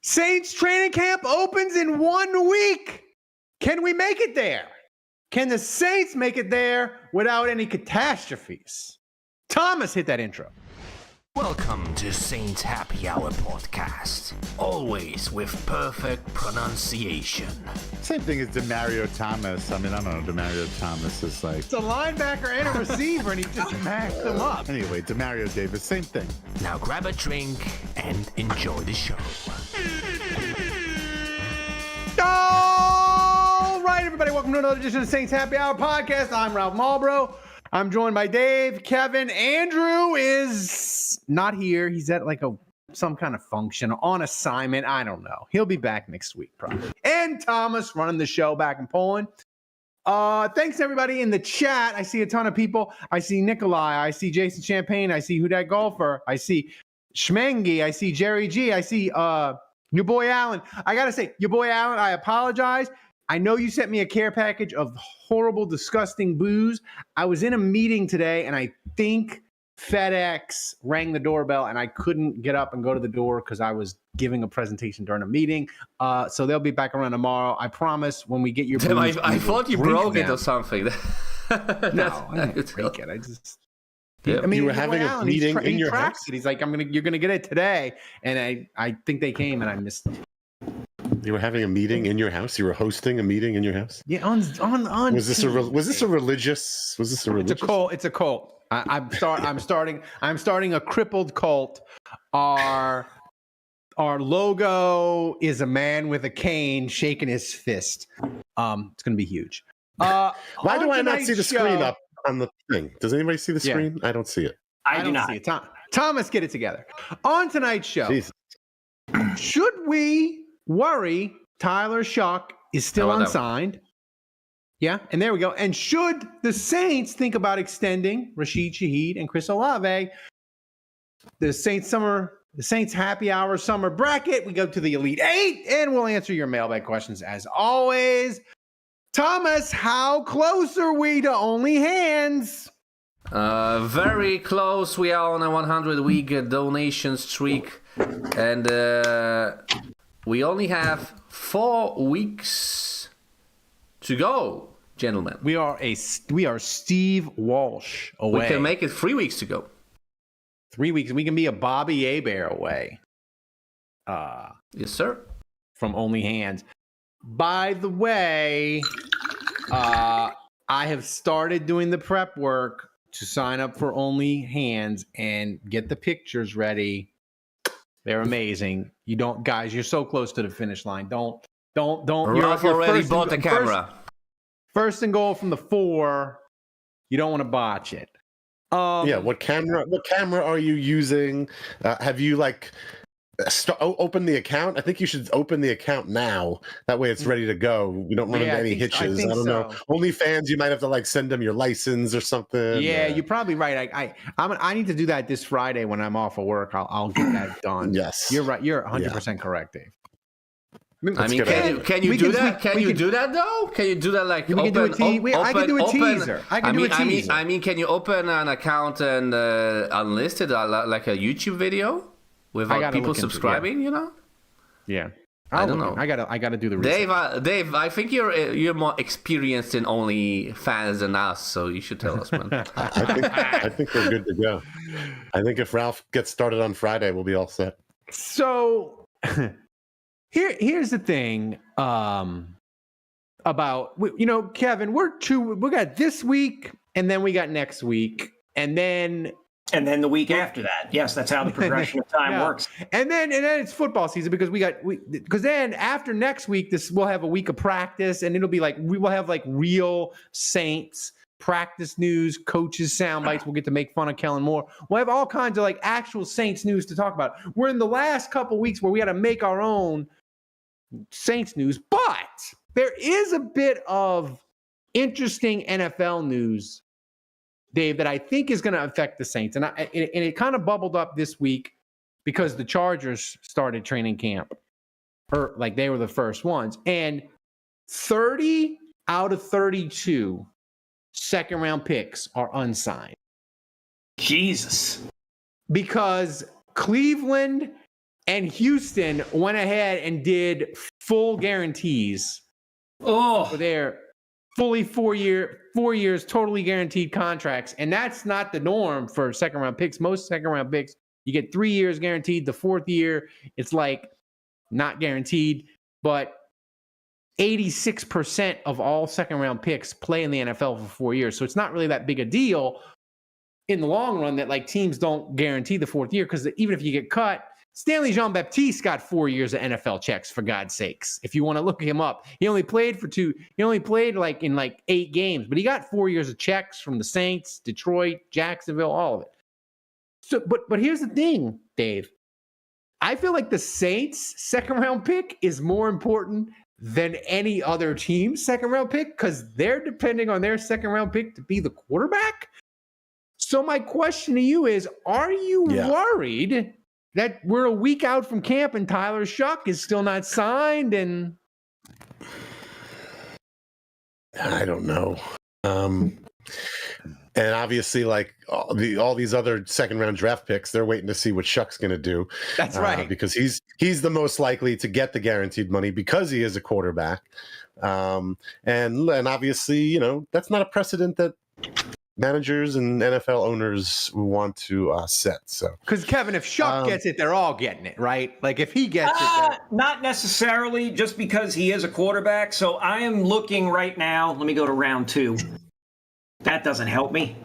Saints training camp opens in 1 week. Can we make it there? Can the Saints make it there without any catastrophes? Thomas, hit that intro. Welcome to Saints Happy Hour podcast, always with perfect pronunciation. Same thing as Demario Thomas. I don't know. Demario Thomas is like... It's a linebacker and a receiver, and he just maxed them up. Anyway, Demario Davis, same thing. Now grab a drink and enjoy the show. All right, everybody, welcome to another edition of Saints Happy Hour podcast. I'm Ralph Marlboro. I'm joined by Dave, Kevin. Andrew is not here. He's at like some kind of function on assignment. I don't know. He'll be back next week probably. And Thomas running the show back in Poland. Thanks everybody in the chat. I see a ton of people. I see Nikolai. I see Jason Champagne. I see Who Dat Golfer. I see Schmengi. I see Jerry G. I see your boy Alan. I gotta say, your boy Alan, I apologize. I know you sent me a care package of horrible, disgusting booze. I was in a meeting today, and I think FedEx rang the doorbell, and I couldn't get up and go to the door because I was giving a presentation during a meeting. So they'll be back around tomorrow. I promise when we get your booze. I thought you broke it or something. No, I didn't break it. I just... Yeah. I mean, you were having a meeting in your house? He's like, you're gonna get it today. And I think they came, and I missed them. You were having a meeting in your house? You were hosting a meeting in your house? Yeah, on. Was this a religious? It's a cult. I'm starting a crippled cult. Our logo is a man with a cane shaking his fist. It's gonna be huge. Why do I not see the screen up on the thing? Does anybody see the screen? I don't see it. I do not see it. Thomas, get it together. On tonight's show, Jesus. Should we worry Tyler Shough is still unsigned? Yeah, and there we go. And should the Saints think about extending Rashid Shaheed and Chris Olave? The Saints Happy Hour summer bracket. We go to the Elite Eight, and we'll answer your mailbag questions as always. Thomas, how close are we to only hands? Very close. We are on a 100-week donation streak, and we only have 4 weeks to go, gentlemen. We are Steve Walsh away. We can make it 3 weeks to go. 3 weeks. We can be a Bobby Hebert away. Yes, sir. From only hands. By the way, I have started doing the prep work to sign up for Only Hands and get the pictures ready. They're amazing. Guys, you're so close to the finish line. Don't. Ralph already bought the camera. First and goal from the 4. You don't want to botch it. What camera are you using? Have you open the account? I think you should open the account now. That way it's ready to go. We don't run into any hitches. I don't know. OnlyFans, you might have to send them your license or something. Yeah, you're probably right. I need to do that this Friday when I'm off of work. I'll get that done. Yes, you're right. You're 100% correct, Dave. Can you do that? Can you do that though? Can you do that I can do a teaser. Can you open an account and unlist it like a YouTube video? Without people subscribing, Yeah. I don't know. I gotta do the research. Dave, I think you're more experienced in OnlyFans than us, so you should tell us, man. I think we're good to go. I think if Ralph gets started on Friday, we'll be all set. So here's the thing about Kevin. We got this week, and then we got next week, and then the week after that. Yes, that's how the progression of time works. And then it's football season because then after next week, we'll have a week of practice, and it'll be we will have real Saints practice news, coaches sound bites. We'll get to make fun of Kellen Moore. We'll have all kinds of actual Saints news to talk about. We're in the last couple weeks where we got to make our own Saints news, but there is a bit of interesting NFL news, Dave, that I think is going to affect the Saints. And it kind of bubbled up this week because the Chargers started training camp. They were the first ones. And 30 out of 32 second-round picks are unsigned. Jesus. Because Cleveland And Houston went ahead and did full guarantees for their fully 4 years, totally guaranteed contracts. And that's not the norm for second round picks. Most second round picks, you get 3 years guaranteed. The fourth year, it's like not guaranteed. But 86% of all second round picks play in the NFL for 4 years. So it's not really that big a deal in the long run that like teams don't guarantee the fourth year, because even if you get cut, Stanley Jean-Baptiste got 4 years of NFL checks, for God's sakes. If you want to look him up, he only played like in like 8 games, but he got 4 years of checks from the Saints, Detroit, Jacksonville, all of it. So, but here's the thing, Dave. I feel like the Saints' second round pick is more important than any other team's second round pick, because they're depending on their second round pick to be the quarterback. So my question to you is, are you worried that we're a week out from camp and Tyler Shough is still not signed? And I don't know. And obviously, like all these other second round draft picks, they're waiting to see what Shough's going to do. That's right, because he's the most likely to get the guaranteed money because he is a quarterback. And obviously, that's not a precedent that managers and NFL owners want to set. So, because Kevin, if Shough gets it, they're all getting it, right? Like if he gets it, not necessarily, just because he is a quarterback. So I am looking right now. Let me go to round 2. That doesn't help me.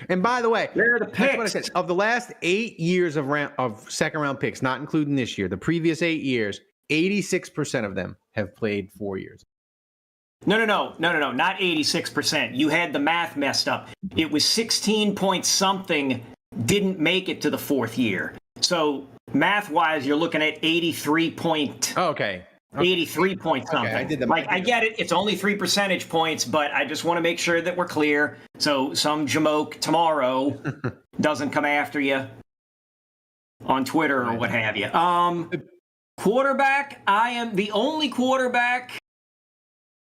And by the way, where are the picks? That's what I said. Of the last 8 years of second round picks, not including this year, the previous 8 years, 86% of them have played 4 years. No, not 86%. You had the math messed up. It was 16 point something didn't make it to the fourth year. So math-wise, you're looking at 83 point. Okay. 83 point something. Okay, I get it. It's only 3 percentage points, but I just want to make sure that we're clear. So some jamoke tomorrow doesn't come after you on Twitter or what have you. Quarterback, I am the only quarterback.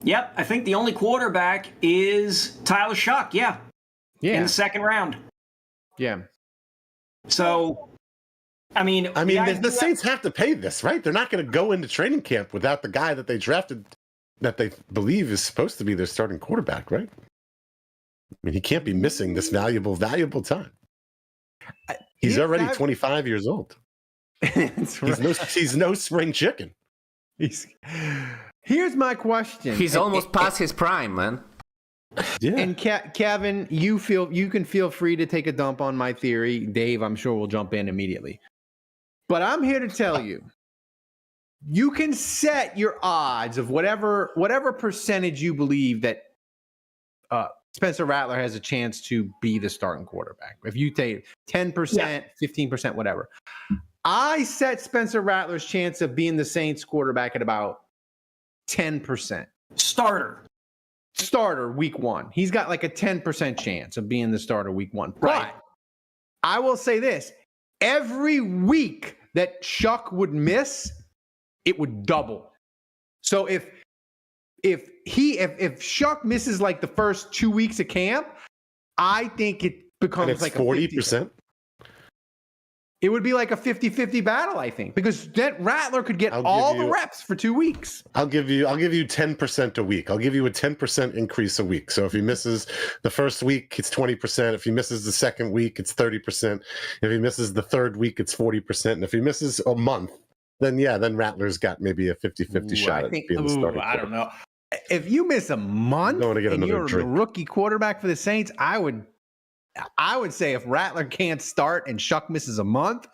Yep, I think the only quarterback is Tyler Shough. Yeah. In the second round. Yeah. So, I mean, the Saints have to pay this, right? They're not going to go into training camp without the guy that they drafted, that they believe is supposed to be their starting quarterback, right? I mean, he can't be missing this valuable time. He's already 25 years old. That's right. He's no spring chicken. Here's my question. He's almost past his prime, man. Yeah. And Kevin, you can feel free to take a dump on my theory. Dave, I'm sure will jump in immediately. But I'm here to tell you, you can set your odds of whatever percentage you believe that Spencer Rattler has a chance to be the starting quarterback. If you take 10%, 15%, whatever. I set Spencer Rattler's chance of being the Saints quarterback at about 10%. Starter week 1. He's got like a 10% chance of being the starter week 1. Right. But I will say this. Every week that Shough would miss, it would double. So if Shough misses like the first 2 weeks of camp, I think it becomes like 40%. It would be like a 50-50 battle, I think, because that Rattler could get all the reps for 2 weeks. I'll give you 10% a week. I'll give you a 10% increase a week. So if he misses the first week, it's 20%. If he misses the second week, it's 30%. If he misses the third week, it's 40%. And if he misses a month, then Rattler's got maybe a 50-50 shot at being the starting. I don't know. If you miss a month and you're the rookie quarterback for the Saints, I would say if Rattler can't start and Shough misses a month,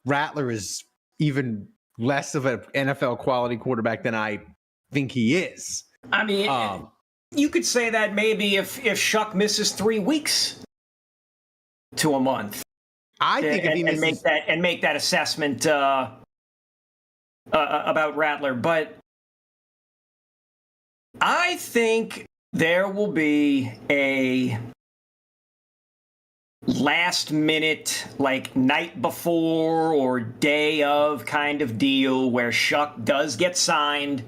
Rattler is even less of an NFL quality quarterback than I think he is. I mean, you could say that maybe if Shough misses 3 weeks to a month. I think if he misses... make that assessment about Rattler, but I think there will be a last minute, like night before or day of kind of deal where Shough does get signed.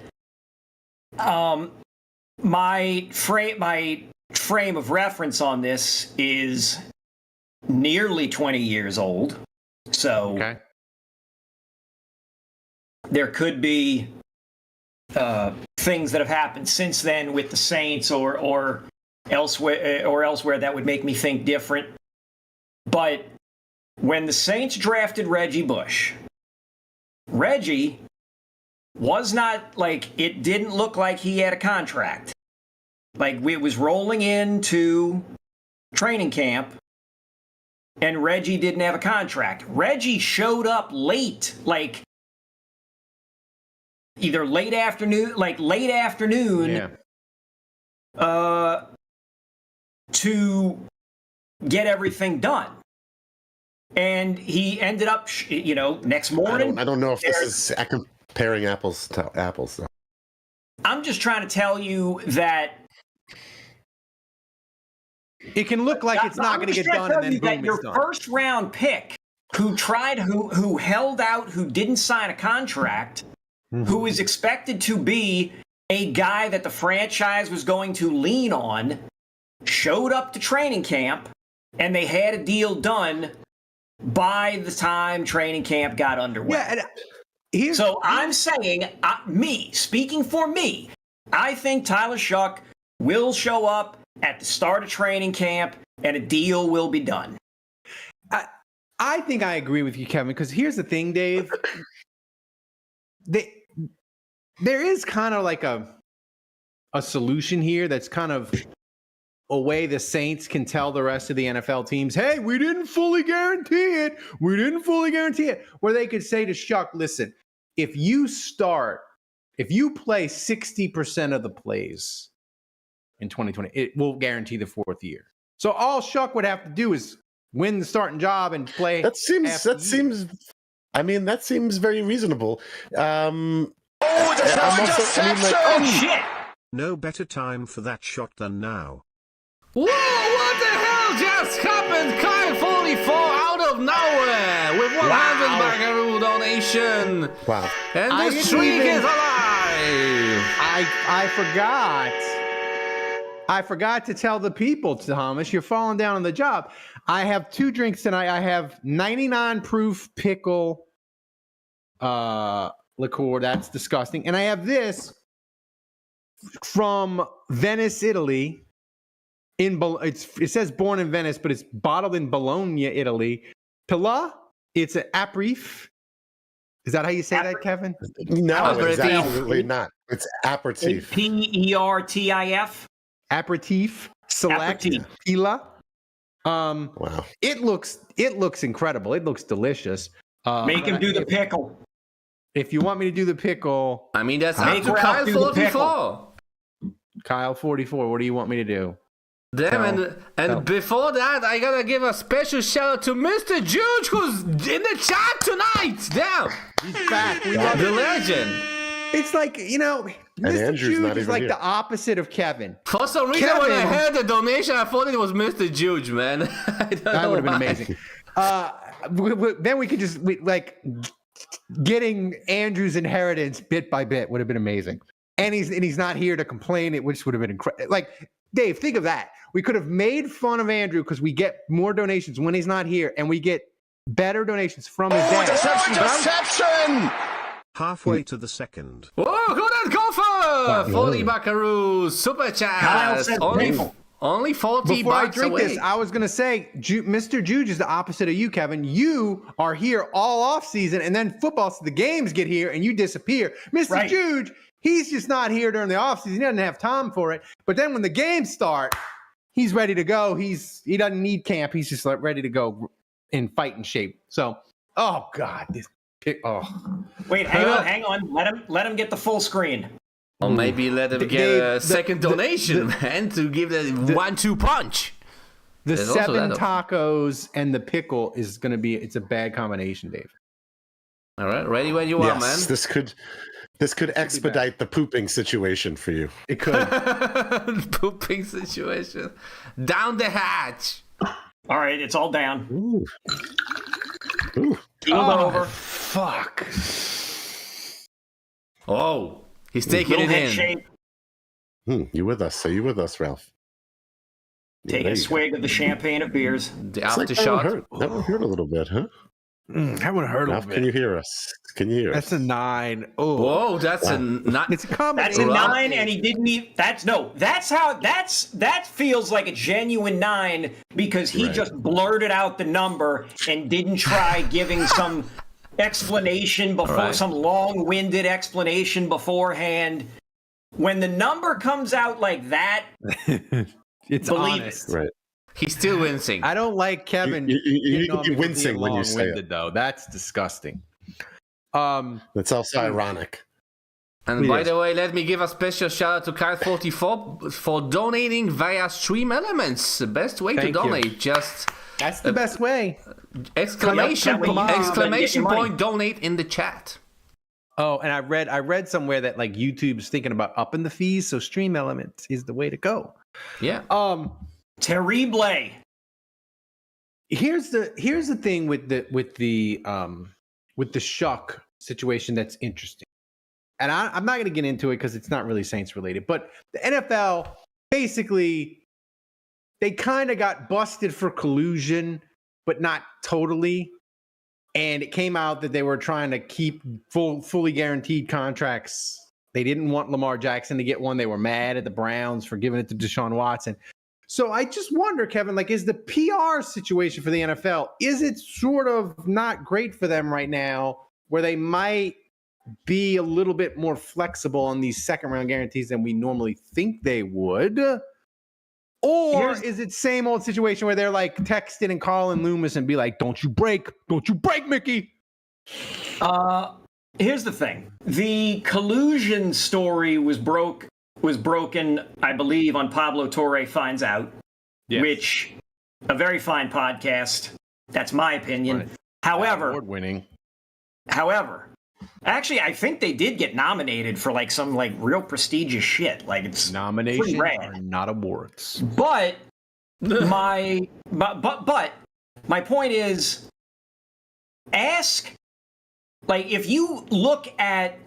My frame of reference on this is nearly 20 years old. So there could be things that have happened since then with the Saints or elsewhere that would make me think different. But when the Saints drafted Reggie Bush, Reggie was not like, it didn't look like he had a contract. Like, it was rolling into training camp and Reggie didn't have a contract. Reggie showed up late, like either late afternoon, to get everything done. And he ended up, next morning. I don't know if this is comparing apples to apples, though. I'm just trying to tell you that it can look like it's not going to get done, and then boom, your it's done. first round pick, who held out, who didn't sign a contract, who is expected to be a guy that the franchise was going to lean on, showed up to training camp, and they had a deal done by the time training camp got underway. Yeah, so I'm saying, speaking for me, I think Tyler Shough will show up at the start of training camp and a deal will be done. I think I agree with you, Kevin, because here's the thing, Dave. There is kind of like a solution here that's kind of a way the Saints can tell the rest of the NFL teams, hey, we didn't fully guarantee it. Where they could say to Shough, listen, if you play 60% of the plays in 2020, it will guarantee the fourth year. So all Shough would have to do is win the starting job and play. That seems very reasonable. Shit! No better time for that shot than now. Whoa, what the hell just happened? Kyle 44 out of nowhere with 100 Buckaroo donation. Wow. And the streak is alive. I forgot to tell the people, Thomas, you're falling down on the job. I have 2 drinks tonight. I have 99 proof pickle liqueur. That's disgusting. And I have this from Venice, Italy. It says born in Venice, but it's bottled in Bologna, Italy. Pilla, it's an aperitif. Is that how you say that, Kevin? No, it's absolutely not. It's aperitif. Pertif. Aperitif. Select. Pilla. Wow. It looks incredible. It looks delicious. Make him do the pickle. If you want me to do the pickle, I mean, that's up to Kyle 44. Kyle 44. What do you want me to do? Damn, and before that, I gotta give a special shout out to Mr. Juge, who's in the chat tonight. Damn, he's back. We love the legend. It's like, Mr. Juge is like the opposite of Kevin. For some reason, when I heard the donation, I thought it was Mr. Juge, man. That would have been amazing. Then we could just getting Andrew's inheritance bit by bit would have been amazing. And he's not here to complain, which would have been incredible. Like, Dave, think of that. We could have made fun of Andrew because we get more donations when he's not here, and we get better donations from his dad. Deception! Halfway to the second. Whoa, go down, Gopher! 40 Buckaroo, super chat. Only 40 Before bucks I drink away. this, I was going to say, Mr. Juge is the opposite of you, Kevin. You are here all off season, and then the games get here, and you disappear. Mr. Juge, he's just not here during the off season. He doesn't have time for it. But then when the games start, he's ready to go. He doesn't need camp. He's just ready to go in fighting shape. So, oh God, Wait, hang on. Let him get the full screen. Or maybe let him get a second donation, man, to give that 1-2 punch. The 7 tacos and the pickle is going to be, it's a bad combination, Dave. All right, ready when you are, man. This could expedite the pooping situation for you. It could. Pooping situation. Down the hatch. All right, it's all down. Ooh. Over. Fuck. Oh, he's taking it in. Shape. You with us? So you with us, Ralph? Taking a swig of the champagne of beers. The after shot. That would hurt a little bit, huh? That would hurt a Ralph, little bit. can you hear us? Can you hear us? That's a 9. Oh, Whoa, that's a not. it's a combination. That's a 9, and he didn't even. That feels like a genuine 9 because he just blurted out the number and didn't try giving some explanation before, some long-winded explanation beforehand. When the number comes out like that, it's believe honest. it. Right. He's still wincing. I don't like Kevin. You're wincing when you say it. Though that's disgusting. It's also ironic. And by the way, let me give a special shout out to Kyle44 for donating via Stream Elements. The best way to donate. Just that's the best way. Exclamation point donate in the chat. Oh, and I read somewhere that like YouTube's thinking about upping the fees, so Stream Elements is the way to go. Yeah. Terrible. Here's the thing with the Shough situation that's interesting, and I'm not going to get into it because it's not really Saints related. But the NFL basically they kind of got busted for collusion, but not totally. And it came out that they were trying to keep fully guaranteed contracts. They didn't want Lamar Jackson to get one. They were mad at the Browns for giving it to Deshaun Watson. So I just wonder, Kevin, like, is the PR situation for the NFL, is it sort of not great for them right now where they might be a little bit more flexible on these second round guarantees than we normally think they would? Or is it same old situation where they're like texting and calling Loomis and be like, don't you break, Mickey? Here's the thing. The collusion story was broken, I believe, on Pablo Torre Finds Out, which a very fine podcast. That's my opinion. Right. However, award-winning. Actually, I think they did get nominated for like some like real prestigious shit. Like it's nominations are not awards. But my point is, ask, like, if you look at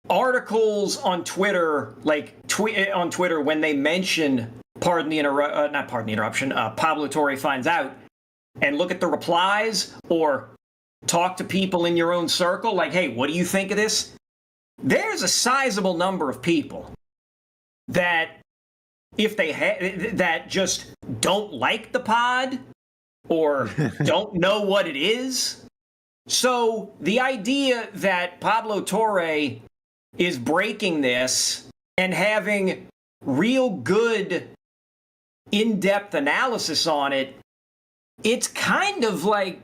articles on Twitter, like on Twitter when they mention Pablo Torre Finds Out, and look at the replies or talk to people in your own circle, like, hey, what do you think of this? There's a sizable number of people that if they that just don't like the pod or don't know what it is. So the idea that Pablo Torre is breaking this and having real good in-depth analysis on it, it's kind of like,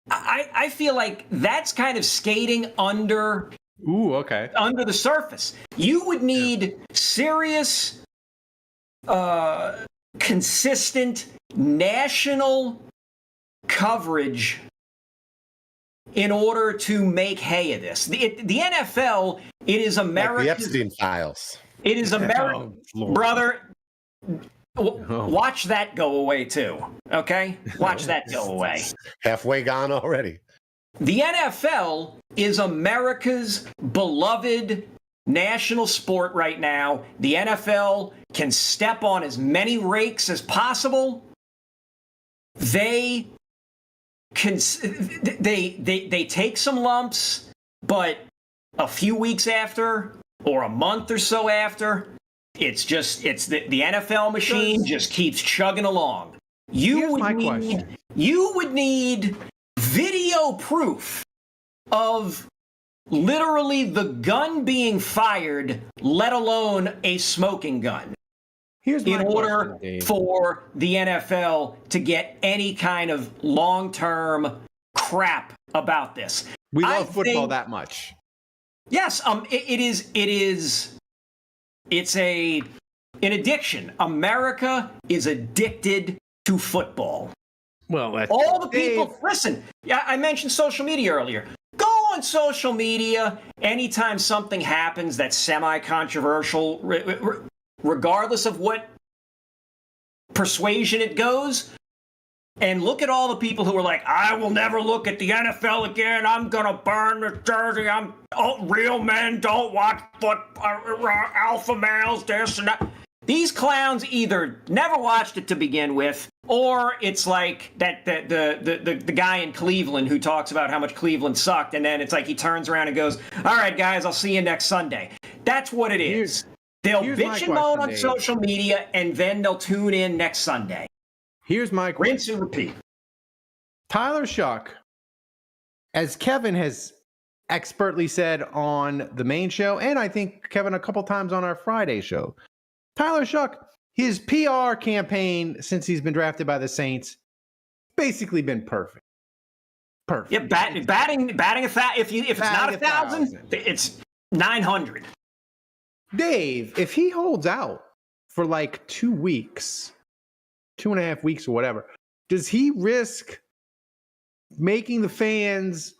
I feel like that's kind of skating under the surface. You would need serious, consistent national coverage in order to make hay of this. The NFL, it is America. Like the Epstein files. It is America, brother. Watch that go away too. Okay, watch that go away. Halfway gone already. The NFL is America's beloved national sport right now. The NFL can step on as many rakes as possible. They take some lumps, but a few weeks after or a month or so after, it's the NFL machine just keeps chugging along. You would need video proof of literally the gun being fired, let alone a smoking gun. In order for the NFL to get any kind of long-term crap about this. We love football that much. Yes, it's an addiction. America is addicted to football. Well, that's all the people. Listen, I mentioned social media earlier. Go on social media anytime something happens that's semi-controversial, regardless of what persuasion it goes, and look at all the people who are like, I will never look at the NFL again. I'm gonna burn the jersey. Real men don't watch alpha males, this and that. these clowns either never watched it to begin with, or it's like the guy in Cleveland who talks about how much Cleveland sucked, and then it's like he turns around and goes, all right, guys, I'll see you next Sunday. That's what it is. They'll bitch and moan on social media, and then they'll tune in next Sunday. Here's my question. Rinse and repeat. Tyler Shough, as Kevin has expertly said on the main show, and I think Kevin a couple times on our Friday show, Tyler Shough, his PR campaign since he's been drafted by the Saints, basically been perfect. Perfect. Yeah, batting if it's not 1,000, it's 900. Dave, if he holds out for like 2 weeks, 2.5 weeks or whatever, does he risk making the fans,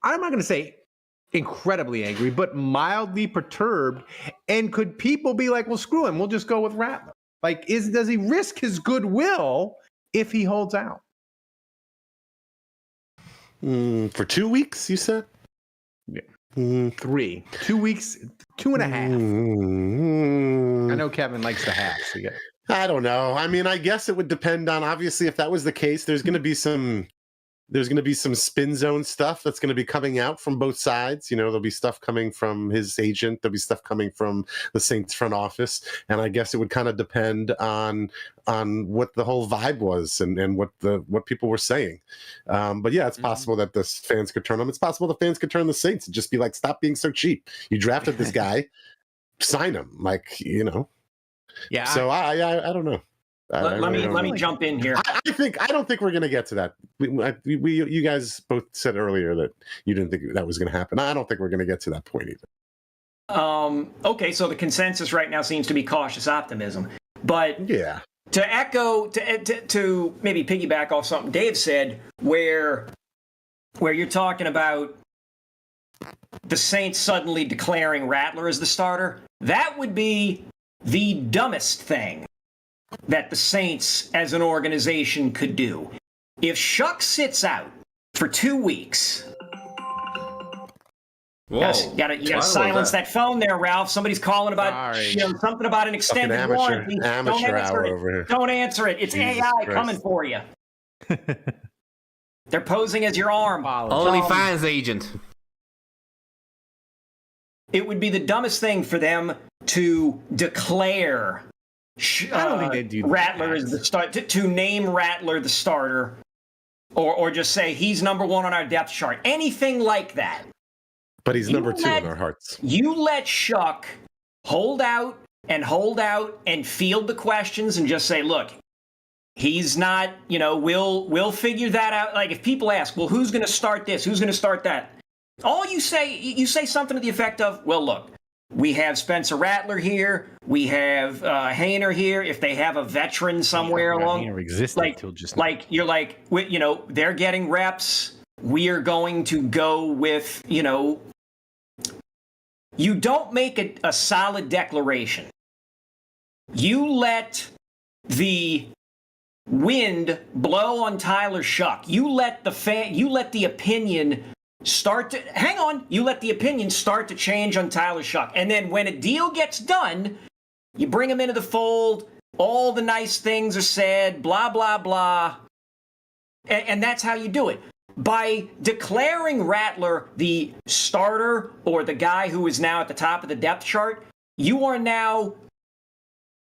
I'm not going to say incredibly angry, but mildly perturbed? And could people be like, well, screw him, we'll just go with Rattler? Like, does he risk his goodwill if he holds out? For 2 weeks, you said? Yeah. 3. 2 weeks, 2.5. I know Kevin likes the half. So yeah. I don't know. I mean, I guess it would depend on, obviously, if that was the case, there's going to be some spin zone stuff that's going to be coming out from both sides. You know, there'll be stuff coming from his agent. There'll be stuff coming from the Saints front office. And I guess it would kind of depend on what the whole vibe was and what people were saying. But yeah, it's possible that the fans could turn them. It's possible the fans could turn the Saints and just be like, stop being so cheap. You drafted this guy, sign him. Like, you know. Yeah. So I don't know. Let me jump in here. I don't think we're going to get to that. You guys both said earlier that you didn't think that was going to happen. I don't think we're going to get to that point either. Okay, so the consensus right now seems to be cautious optimism. But yeah, to echo, to maybe piggyback off something Dave said, where you're talking about the Saints suddenly declaring Rattler as the starter, that would be the dumbest thing that the Saints as an organization could do. If Shough sits out for 2 weeks, you gotta silence that phone there, Ralph. Somebody's calling about something about an extended warranty. Amateur hour over here. Don't answer it. It's Jesus AI Christ. coming for you. They're posing as your arm. Only fans agent. It would be the dumbest thing for them to declare I don't think they do Rattler is the start to name Rattler the starter, or just say he's number one on our depth chart. Anything like that. But he's number 2 in our hearts. You let Shough hold out and field the questions and just say, look, he's not, we'll figure that out. Like if people ask, well, who's going to start this? Who's going to start that? All you say something to the effect of, well, look, we have Spencer Rattler here. We have Haener here. If they have a veteran somewhere along, you're like, they're getting reps. We are going to go with, you don't make a solid declaration. You let the wind blow on Tyler Shough. You let the opinion you let the opinion start to change on Tyler Shough. And then when a deal gets done, you bring him into the fold, all the nice things are said, blah, blah, blah. And that's how you do it. By declaring Rattler the starter or the guy who is now at the top of the depth chart, you are now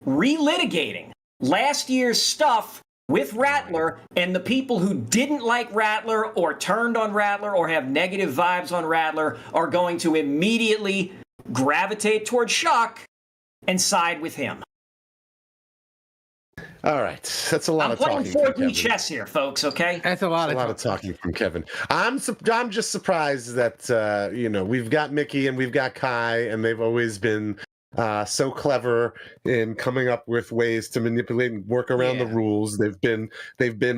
relitigating last year's stuff with Rattler, and the people who didn't like Rattler or turned on Rattler or have negative vibes on Rattler are going to immediately gravitate towards Shough and side with him. All right, that's a lot of talking. I'm playing 4D chess here, folks. Okay, that's a lot of talking from Kevin. I'm just surprised that we've got Mickey and we've got Kai, and they've always been so clever in coming up with ways to manipulate and work around the rules. They've been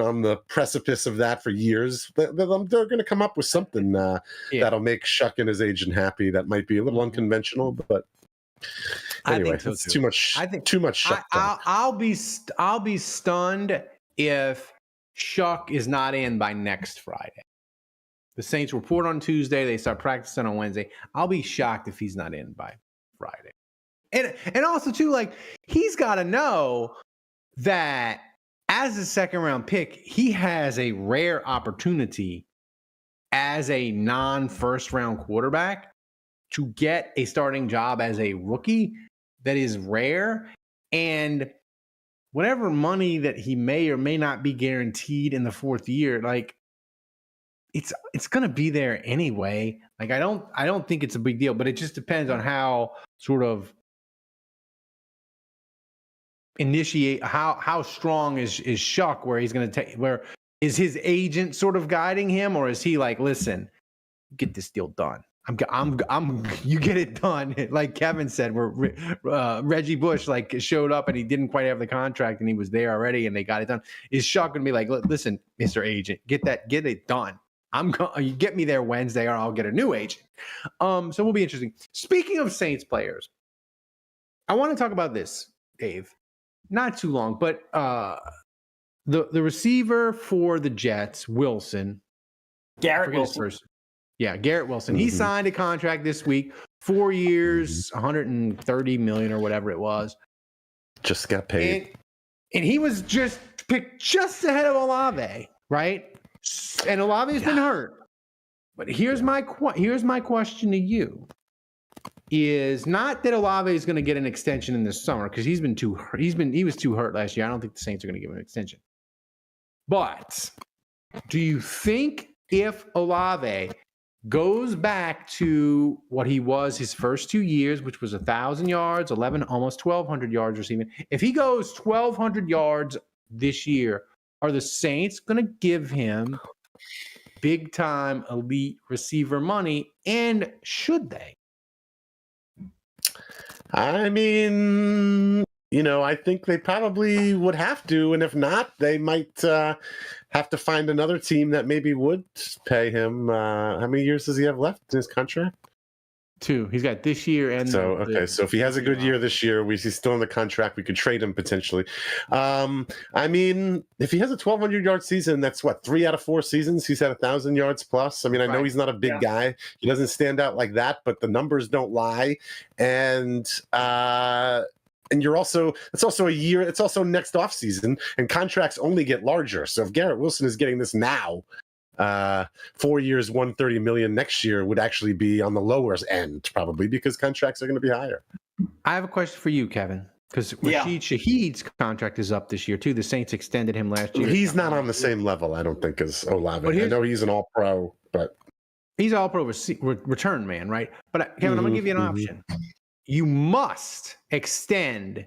on the precipice of that for years. They're going to come up with something that'll make Shough and his agent happy. That might be a little unconventional, but anyway, it's too much. I think too much Shough. I'll be stunned if Shough is not in by next Friday. The Saints report on Tuesday. They start practicing on Wednesday. I'll be shocked if he's not in by Friday. And also too, like, he's got to know that as a second round pick, he has a rare opportunity as a non-first round quarterback to get a starting job as a rookie that is rare. And whatever money that he may or may not be guaranteed in the fourth year, like, it's going to be there anyway. Like, I don't think it's a big deal, but it just depends on how sort of initiate how strong is Shough, where he's going to take, where is his agent sort of guiding him, or is he like, listen, get this deal done. I'm you get it done. Like Kevin said, where Reggie Bush like showed up and he didn't quite have the contract and he was there already and they got it done. Is Shough going to be like, listen, Mr. Agent, get it done. You get me there Wednesday or I'll get a new agent. So we'll be interesting. Speaking of Saints players, I want to talk about this, Dave. Not too long, but the receiver for the Jets, Wilson. Garrett Wilson. Yeah, Garrett Wilson. He signed a contract this week, 4 years, $130 million or whatever it was. Just got paid. And he was just picked just ahead of Olave, right? And Olave's been hurt. But here's my question to you. Is not that Olave is going to get an extension in the summer because he was too hurt last year. I don't think the Saints are going to give him an extension. But do you think if Olave goes back to what he was his first 2 years, which was 1,000 yards, almost 1,200 yards receiving, if he goes 1,200 yards this year, are the Saints going to give him big time elite receiver money? And should they? I mean, I think they probably would have to, and if not, they might have to find another team that maybe would pay him. How many years does he have left in his contract? 2. He's got this year and so if he has a good year this year, he's still in the contract. We could trade him potentially. I mean, if he has a 1,200-yard season, that's what, 3 out of 4 seasons he's had 1,000 yards plus. I mean, I know he's not a big guy. He doesn't stand out like that, but the numbers don't lie. And it's also a year. It's also next off season, and contracts only get larger. So if Garrett Wilson is getting this now, 4 years, $130 million next year would actually be on the lower end, probably, because contracts are going to be higher. I have a question for you, Kevin, because Rashid Shaheed's contract is up this year too. The Saints extended him last year. He's not on the same level, I don't think, as Olave. I know he's an All-Pro, but he's All-Pro return man, right? But Kevin, I'm going to give you an option. You must extend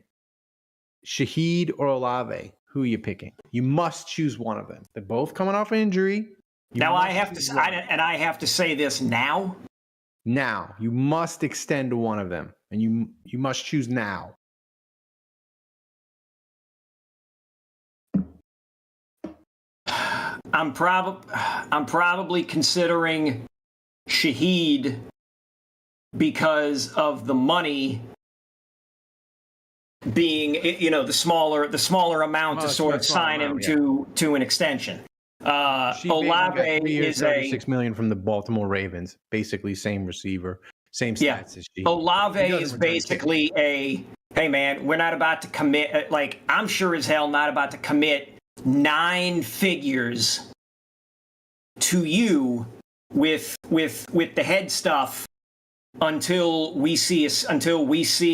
Shaheed or Olave. Who are you picking? You must choose one of them. They're both coming off an injury. I have to say this now. Now, you must extend to one of them, and you must choose now. I'm probably considering Shaheed because of the money being, the smaller amount to sort of sign him to an extension. Olave is $36 million from the Baltimore Ravens, basically same receiver, same stats as Shaheed. Olave is basically hey man, we're not about to commit. Like, I'm sure as hell not about to commit 9 figures to you with the head stuff until we see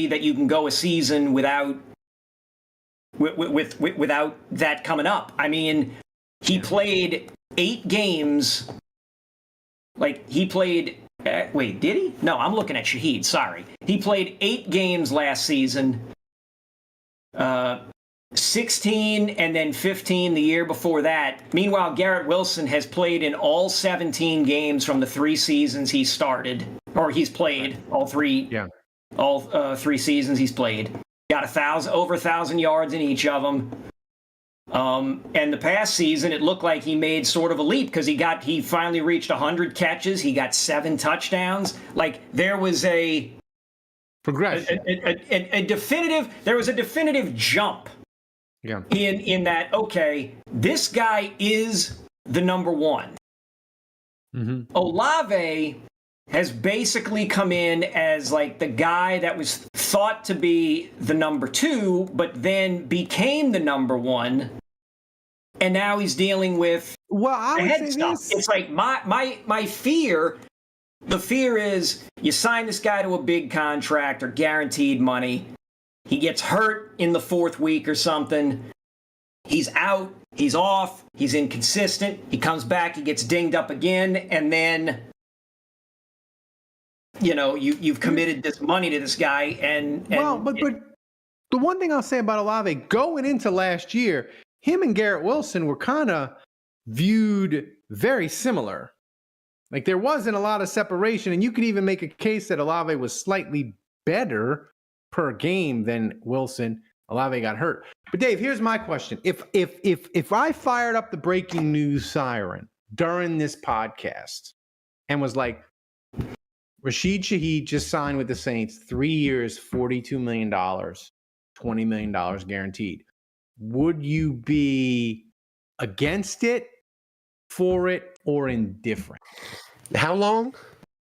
that you can go a season without that coming up. I mean, he played 8 games. Like, he played. Wait, did he? No, I'm looking at Shaheed. Sorry, he played 8 games last season. 16 and then 15 the year before that. Meanwhile, Garrett Wilson has played in all 17 games from the 3 seasons he started, or he's played all 3. Yeah. All 3 seasons he's played. Got over 1,000 yards in each of them. And the past season, it looked like he made sort of a leap because he finally reached 100 catches. He got 7 touchdowns. Like, there was a progression, there was a definitive jump. Yeah. In that, okay, this guy is the number 1. Olave has basically come in as like the guy that was thought to be the number 2, but then became the number 1, and now he's dealing with I would say stuff. this. It's like my fear. The fear is you sign this guy to a big contract or guaranteed money. He gets hurt in the 4th week or something. He's out. He's off. He's inconsistent. He comes back. He gets dinged up again, and then you've committed this money to this guy. But the one thing I'll say about Olave going into last year, him and Garrett Wilson were kind of viewed very similar. Like there wasn't a lot of separation, and you could even make a case that Olave was slightly better per game than Wilson. Olave got hurt. But Dave, here's my question: If I fired up the breaking news siren during this podcast and was like, Rashid Shaheed just signed with the Saints, 3 years, $42 million, $20 million guaranteed, would you be against it, for it, or indifferent? How long?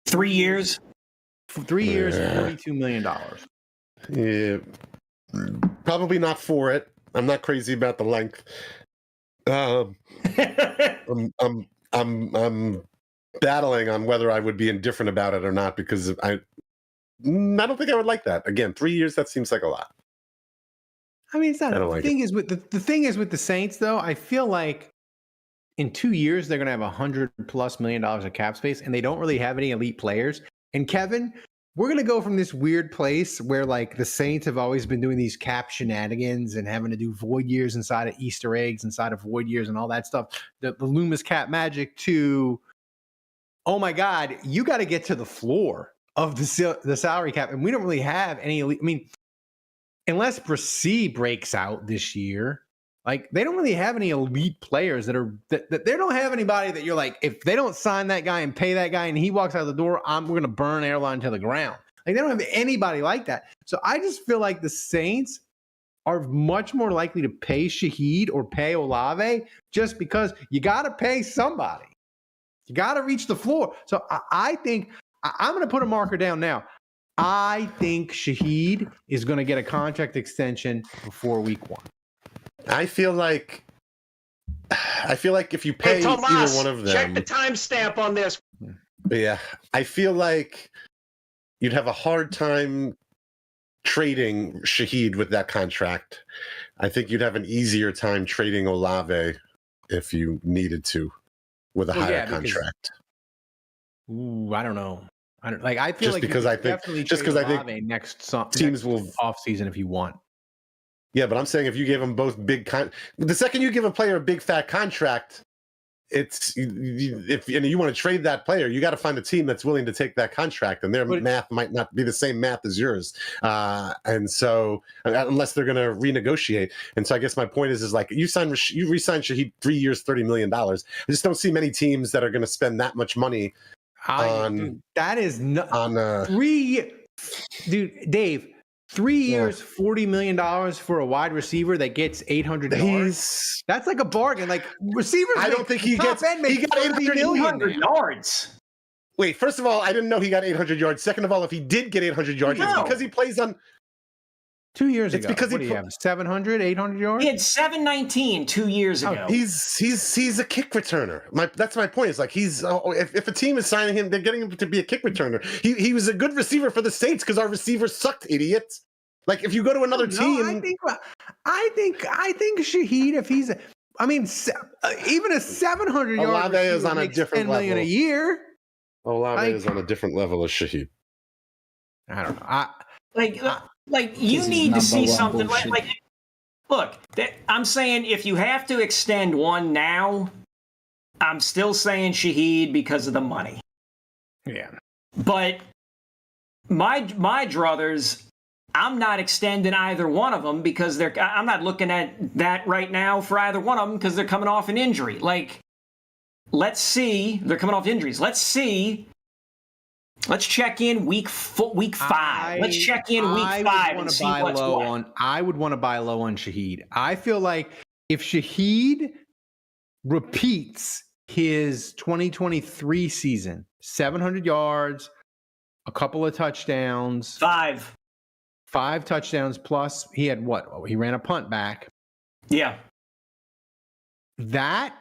3 years. 3 years, $42 million. Yeah, probably not for it. I'm not crazy about the length. I'm battling on whether I would be indifferent about it or not, because I don't think I would like that. Again, 3 years, that seems like a lot. I mean, it's not. The thing is with the Saints, though, I feel like in 2 years they're going to have $100+ million of cap space, and they don't really have any elite players. And Kevin, we're going to go from this weird place where like the Saints have always been doing these cap shenanigans and having to do void years inside of Easter eggs, inside of void years and all that stuff, the Loomis cap magic, to, oh my God, you got to get to the floor of the salary cap. And we don't really have any elite. I mean, unless Brissy breaks out this year, like they don't really have any elite players that they don't have anybody that you're like, if they don't sign that guy and pay that guy and he walks out the door, we're going to burn airline to the ground. Like they don't have anybody like that. So I just feel like the Saints are much more likely to pay Shaheed or pay Olave, just because you got to pay somebody. You got to reach the floor. So I think I'm going to put a marker down now. I think Shaheed is going to get a contract extension before week 1. I feel like if you pay Tomas, either one of them, check the timestamp on this. Yeah, I feel like you'd have a hard time trading Shaheed with that contract. I think you'd have an easier time trading Olave if you needed to with a higher contract. I don't know. I feel just like because I think next teams will off season if you want. Yeah, but I'm saying if you gave them both the second you give a player a big fat contract, if you want to trade that player, you got to find a team that's willing to take that contract, and their math might not be the same math as yours, and so unless they're going to renegotiate. And so I guess my point is like you re-sign Shaheed 3 years, $30 million. I just don't see many teams that are going to spend that much money on. That is not on 3. Dude, Dave. 3 years, $40 million for a wide receiver that gets 800 yards. That's like a bargain. Like receivers, I don't think he got 800 yards. Wait, first of all, I didn't know he got 800 yards. Second of all, if he did get 800 yards, it's because he plays on. 2 years ago. Because what do you have? 700, 800 yards? He had 719 2 years ago. He's a kick returner. That's my point. It's like if a team is signing him, they're getting him to be a kick returner. He was a good receiver for the Saints because our receivers sucked, idiots. Like if you go to another team, I think Shaheed, if he's, even a 700 yard Olave is on a different level. $10 million a year. Olave is on a different level as Shaheed. I don't know. Like you need to see something like look, I'm saying if you have to extend one now, I'm still saying Shaheed because of the money. Yeah. But my druthers, I'm not extending either one of them because I'm not looking at that right now for either one of them because they're coming off an injury. Like, let's see. They're coming off injuries. Let's see. Let's check in week 5. Let's check in week 5 and see what's what. I would want to buy low on Shaheed. I feel like if Shaheed repeats his 2023 season, 700 yards, a couple of touchdowns. 5. 5 touchdowns plus. He had what? Oh, he ran a punt back. Yeah. That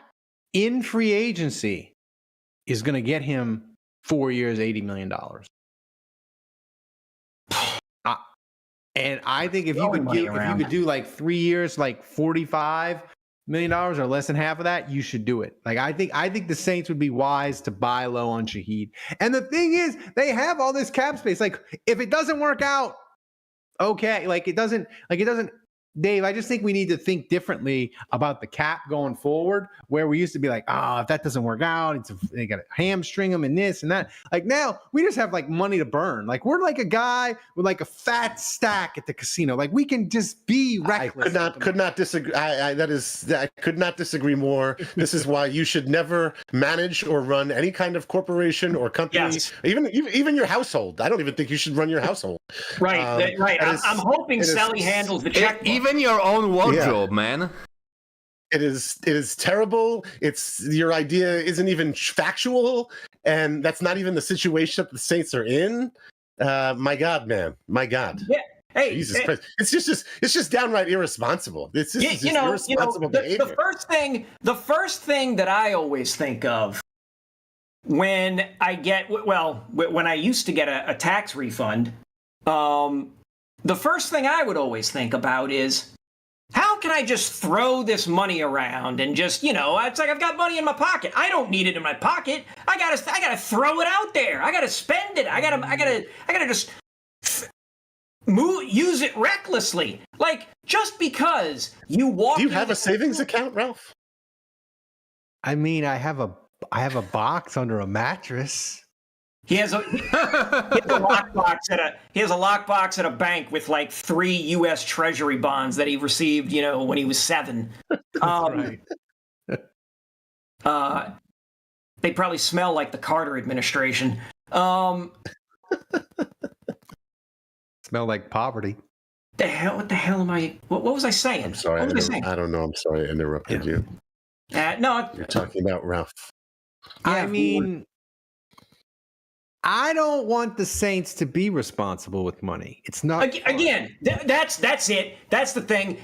in free agency is going to get him 4 years, $80 million. And I think if you could do like 3 years, like $45 million or less than half of that, you should do it. Like I think the Saints would be wise to buy low on Shaheed. And the thing is, they have all this cap space. Like if it doesn't work out, okay. Like it doesn't. Dave, I just think we need to think differently about the cap going forward, where we used to be like, if that doesn't work out, they got to hamstring them and this and that. Like now, we just have like money to burn. Like we're like a guy with like a fat stack at the casino. Like we can just be reckless. I could not disagree. I could not disagree more. This is why you should never manage or run any kind of corporation or company, even your household. I don't even think you should run your household. Right, right. I'm hoping Sally handles the checkbook. Even your own wardrobe, man. It is terrible. Your idea isn't even factual, and that's not even the situation that the Saints are in. My God, man. My God. Yeah. Hey, Jesus Christ. It's just downright irresponsible. It's just irresponsible behavior. The first thing that I always think of when I used to get a tax refund, the first thing I would always think about is, how can I just throw this money around and just, it's like I've got money in my pocket. I don't need it in my pocket. I gotta throw it out there. I gotta spend it. I gotta just use it recklessly. Like just because you walk. Do you have a savings account, Ralph? I mean, I have a box under a mattress. He has a lockbox at a bank with like 3 U.S. Treasury bonds that he received, when he was 7. Right. They probably smell like the Carter administration. Smell like poverty. What the hell am I? What was I saying? I'm sorry. I don't know. I'm sorry I interrupted you. No. You're talking about Ralph. I mean, I don't want the Saints to be responsible with money. It's not. Again, that's it. That's the thing.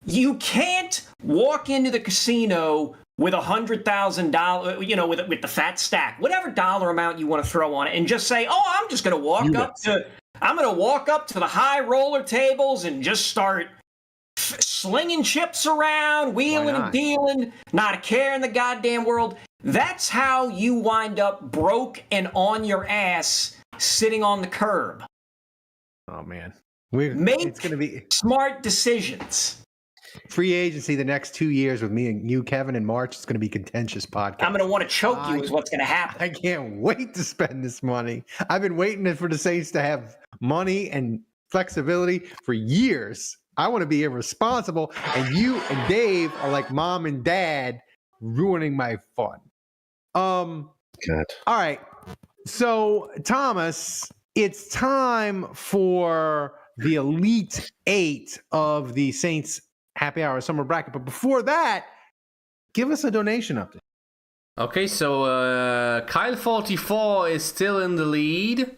You can't walk into the casino with $100,000, with the fat stack, whatever dollar amount you want to throw on it, and just say, I'm just going to walk up to the high roller tables and just start slinging chips around, wheeling and dealing, not a care in the goddamn world. That's how you wind up broke and on your ass sitting on the curb. Oh, man. It's going to be smart decisions. Free agency the next 2 years with me and you, Kevin, in March. It's going to be contentious podcast. I'm going to want to choke you is what's going to happen. I can't wait to spend this money. I've been waiting for the Saints to have money and flexibility for years. I want to be irresponsible, and you and Dave are like mom and dad ruining my fun. God. All right. So, Thomas, it's time for the Elite 8 of the Saints Happy Hour Summer Bracket. But before that, give us a donation update. Okay, so Kyle44 is still in the lead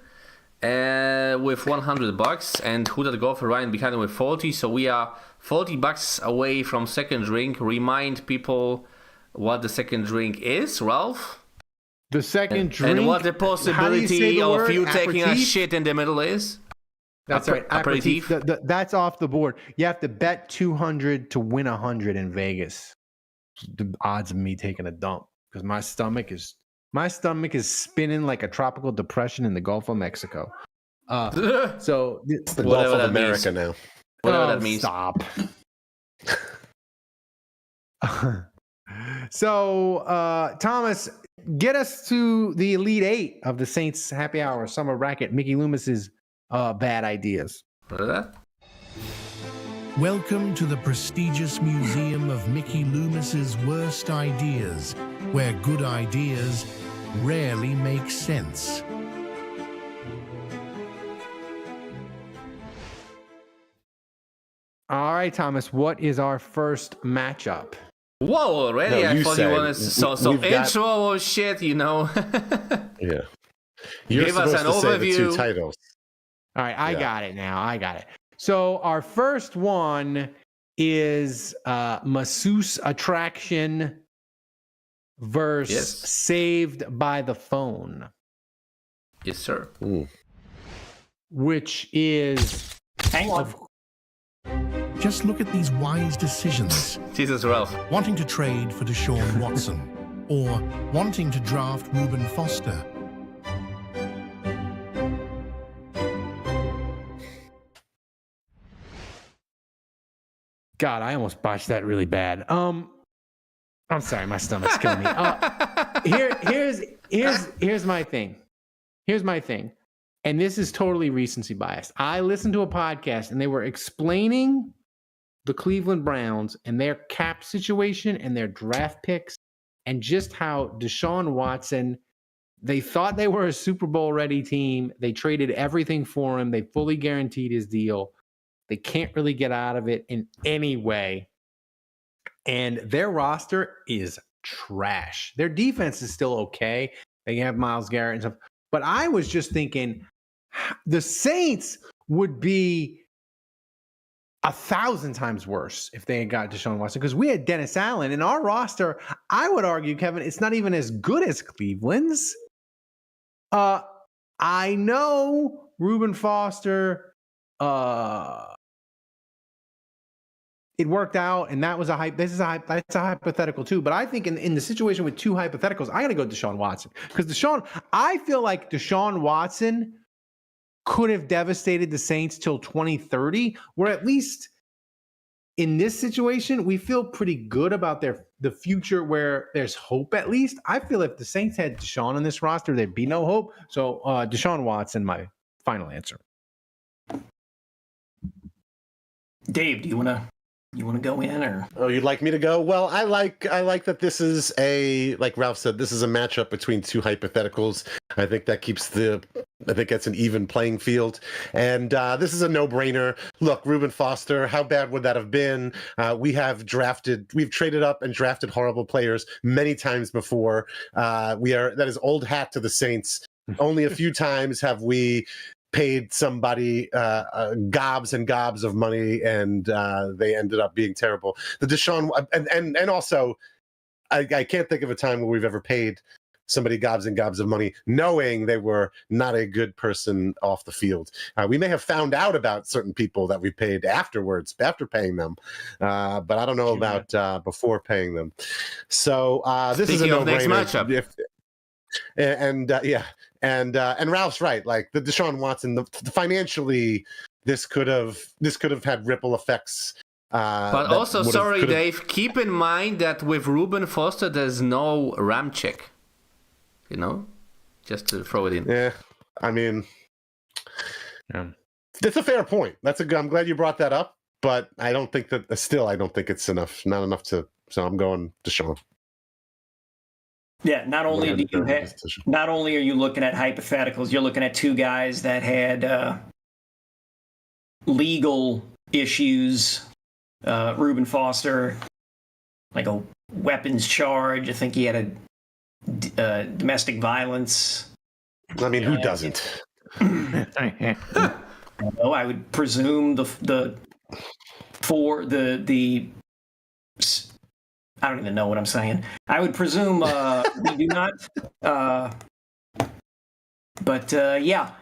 with $100, and Who the Golfer Ryan behind him with 40. So we are $40 away from second drink. Remind people what the second drink is, Ralph. The second drink. And what the possibility of you taking a aperitif? Shit in the middle is. That's right. Aperitif. That's off the board. You have to bet 200 to win 100 in Vegas. The odds of me taking a dump, because my stomach is spinning like a tropical depression in the Gulf of Mexico. So It's the Gulf of America now. Whatever that means. Stop. So, Thomas, get us to the Elite 8 of the Saints Happy Hour Summer Bracket. Mickey Loomis's bad ideas. Welcome to the prestigious museum of Mickey Loomis's worst ideas, where good ideas rarely make sense. All right, Thomas, what is our first matchup? Whoa, already? No, I you thought said you wanted some intro or shit, Yeah. You're Give us supposed an to say the overview. 2 titles. All right, I Yeah. got it now. I got it. So our first one is Masseuse Attraction versus Yes. Saved by the Phone, Yes, sir. which is Hang on. Just look at these wise decisions. Jesus, Ralph. Wanting to trade for Deshaun Watson or wanting to draft Reuben Foster. God, I almost botched that really bad. I'm sorry, my stomach's killing me. Here's my thing. Here's my thing. And this is totally recency bias. I listened to a podcast and they were explaining the Cleveland Browns and their cap situation and their draft picks and just how Deshaun Watson, they thought they were a Super Bowl ready team. They traded everything for him. They fully guaranteed his deal. They can't really get out of it in any way. And their roster is trash. Their defense is still okay. They have Myles Garrett and stuff. But I was just thinking the Saints would be 1,000 times worse if they had got Deshaun Watson, because we had Dennis Allen in our roster. I would argue, Kevin, it's not even as good as Cleveland's. I know Reuben Foster, it worked out, and that was a hype. That's a hypothetical too. But I think in the situation with two hypotheticals, I got to go Deshaun Watson, because I feel like Deshaun Watson could have devastated the Saints till 2030, where at least in this situation, we feel pretty good about the future, where there's hope at least. I feel if the Saints had Deshaun on this roster, there'd be no hope. So Deshaun Watson, my final answer. Dave, do you want to go in, or? Oh, you'd like me to go? Well, I like that this is like Ralph said, this is a matchup between two hypotheticals. I think that's an even playing field. And this is a no-brainer. Look, Reuben Foster, how bad would that have been? We've traded up and drafted horrible players many times before. That is old hat to the Saints. Only a few times have we paid somebody gobs and gobs of money, and they ended up being terrible. The Deshaun and also, I can't think of a time where we've ever paid somebody gobs and gobs of money knowing they were not a good person off the field. We may have found out about certain people that we paid afterwards, after paying them, but I don't know about before paying them. So this is a no-brainer. Next matchup. And Ralph's right. Like the Deshaun Watson, financially, this could have had ripple effects. But also, sorry, Dave. Keep in mind that with Reuben Foster, there's no ram check. You know, just to throw it in. Yeah, I mean, that's a fair point. I'm glad you brought that up. But I don't think that. I don't think it's enough. Not enough to. So I'm going Deshaun. Yeah, not only are you looking at hypotheticals, you're looking at two guys that had legal issues. Reuben Foster, like a weapons charge. I think he had a domestic violence. I mean, who doesn't? I would presume I don't even know what I'm saying. I would presume we do not. But I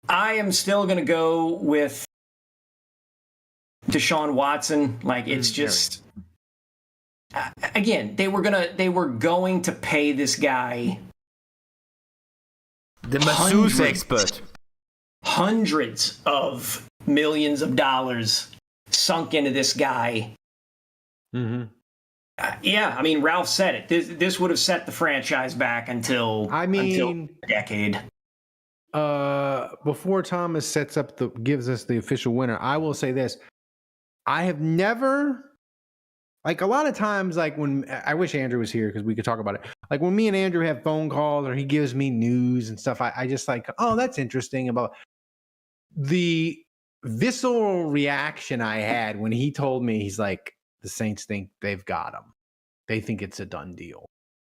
am still going to go with Deshaun Watson. Like, it's just, again, they were going to pay this guy the masseuse expert, hundreds of millions of dollars sunk into this guy. Mm-hmm. I mean, Ralph said it. This would have set the franchise back until a decade. Before Thomas gives us the official winner, I will say this: I have never, like, a lot of times, like when I wish Andrew was here because we could talk about it. Like when me and Andrew have phone calls or he gives me news and stuff, I just like, oh, that's interesting. About the visceral reaction I had when he told me, he's like, the Saints think they've got him. They think it's a done deal.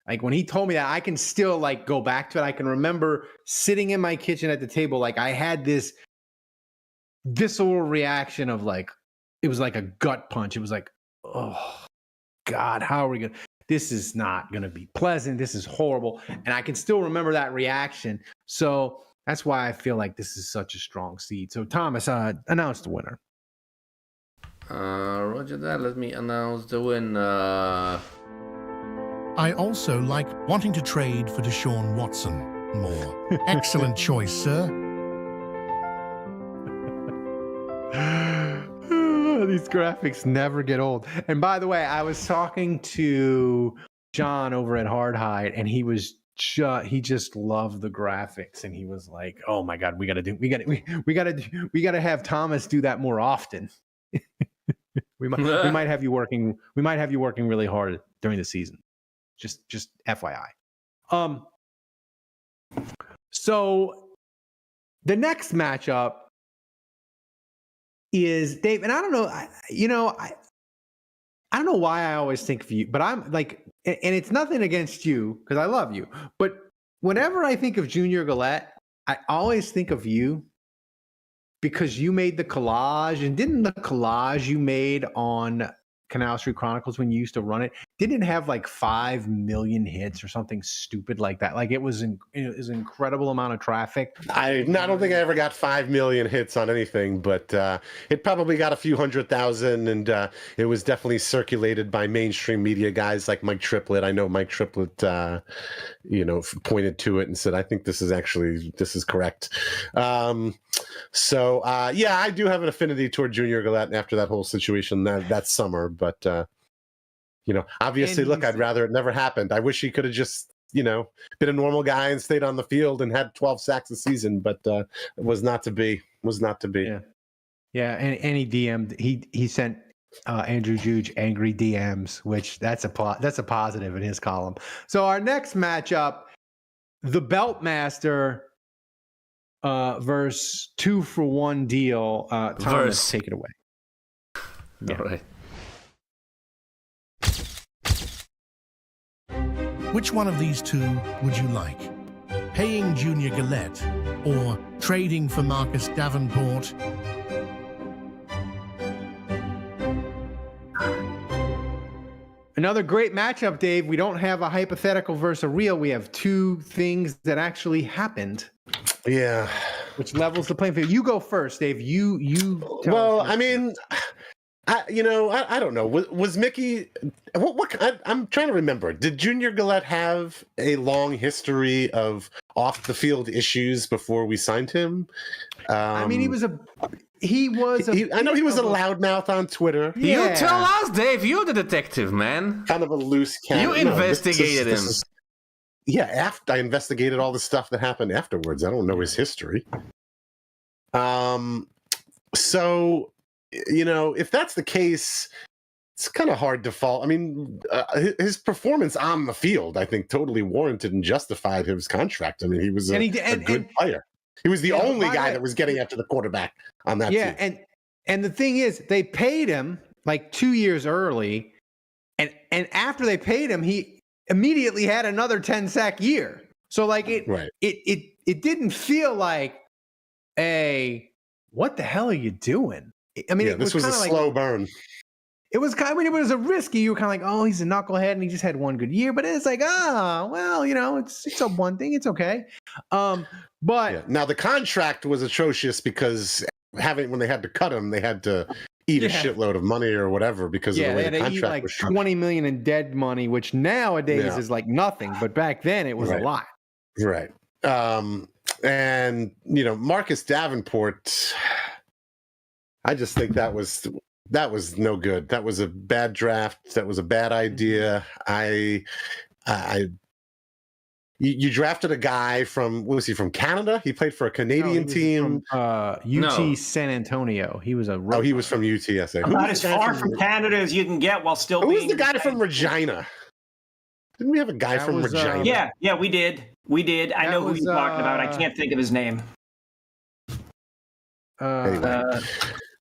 Like when he told me that, I can still like go back to it. I can remember sitting in my kitchen at the table, like I had this visceral reaction of like, it was like a gut punch. It was like, oh God, how are we gonna? This is not gonna be pleasant. This is horrible, and I can still remember that reaction. So that's why I feel like this is such a strong seed. So Thomas, announce the winner. Roger that. Let me announce the winner. I also like wanting to trade for Deshaun Watson more. Excellent choice, sir. These graphics never get old. And by the way, I was talking to John over at Hardhide, and he just loved the graphics, and he was like, "Oh my God, we got to have Thomas do that more often." we might have you working really hard during the season. Just FYI. So the next matchup is Dave, and I don't know, I don't know why I always think of you, but I'm like, and it's nothing against you because I love you, but whenever I think of Junior Galette, I always think of you because you made the collage, and didn't the collage you made on Canal Street Chronicles when you used to run it, didn't it have like 5 million hits or something stupid like that? Like it was an incredible amount of traffic. I don't think I ever got 5 million hits on anything, but it probably got a few 100,000, and it was definitely circulated by mainstream media guys like Mike Triplett. I know Mike Triplett, pointed to it and said, "I think this is correct." So I do have an affinity toward Junior Galette after that whole situation that summer. But obviously, look, I'd rather it never happened. I wish he could have just been a normal guy and stayed on the field and had 12 sacks a season, but it was not to be. Yeah, and he DM'd. He sent Andrew Juge angry DMs, which that's a positive in his column. So our next matchup, the Beltmaster versus 2-for-1 deal. Thomas, take it away. Yeah. All right. Which one of these two would you like? Paying Junior Galette or trading for Marcus Davenport? Another great matchup, Dave. We don't have a hypothetical versus a real. We have two things that actually happened. Yeah. Which levels the playing field. You go first, Dave. You tell well, us. I mean, I don't know. Was Mickey? I'm trying to remember. Did Junior Galette have a long history of off the field issues before we signed him? I mean, he was a. I know he was a loudmouth on Twitter. Yeah. You tell us, Dave. You're the detective, man. Kind of a loose cannon. You investigated him. Yeah, after I investigated all the stuff that happened afterwards. I don't know his history. So, if that's the case, it's kind of hard to fault. I mean, his performance on the field, I think, totally warranted and justified his contract. I mean, he was a good player. He was the only guy that was getting after the quarterback on that team. Yeah, and the thing is, they paid him like 2 years early, and after they paid him, he immediately had another 10-sack year. So like it didn't feel like, hey, what the hell are you doing? I mean, this was a slow burn. It was kind of, it was a risky. You were kind of like, oh, he's a knucklehead and he just had one good year. But it's like, it's a one thing. It's okay. But now the contract was atrocious because when they had to cut him, they had to eat a shitload of money or whatever because of the way the contract was structured. $20 million in dead money, which nowadays is like nothing. But back then it was a lot. Right. And Marcus Davenport, I just think that was no good. That was a bad draft. That was a bad idea. You drafted a guy from, was he from Canada? He played for a Canadian team. From, UT San Antonio. He was he was from UTSA. About as far from Canada as you can get while still being... Who was the guy from Regina? Didn't we have a guy from Regina? Yeah, we did. I know who you're talking about. I can't think of his name. Anyway.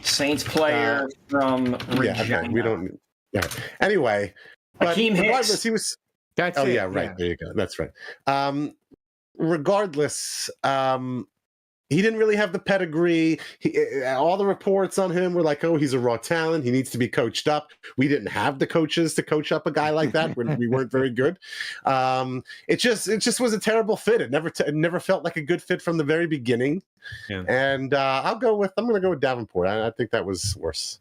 Saints player from Regina. Yeah, okay. We don't... Yeah. Anyway, but regardless, That's Oh it. yeah, right. There you go. That's right. Regardless, he didn't really have the pedigree. All the reports on him were like, "Oh, he's a raw talent. He needs to be coached up." We didn't have the coaches to coach up a guy like that. We weren't very good. It just was a terrible fit. It never felt like a good fit from the very beginning. Yeah. And I'm going to go with Davenport. I think that was worse.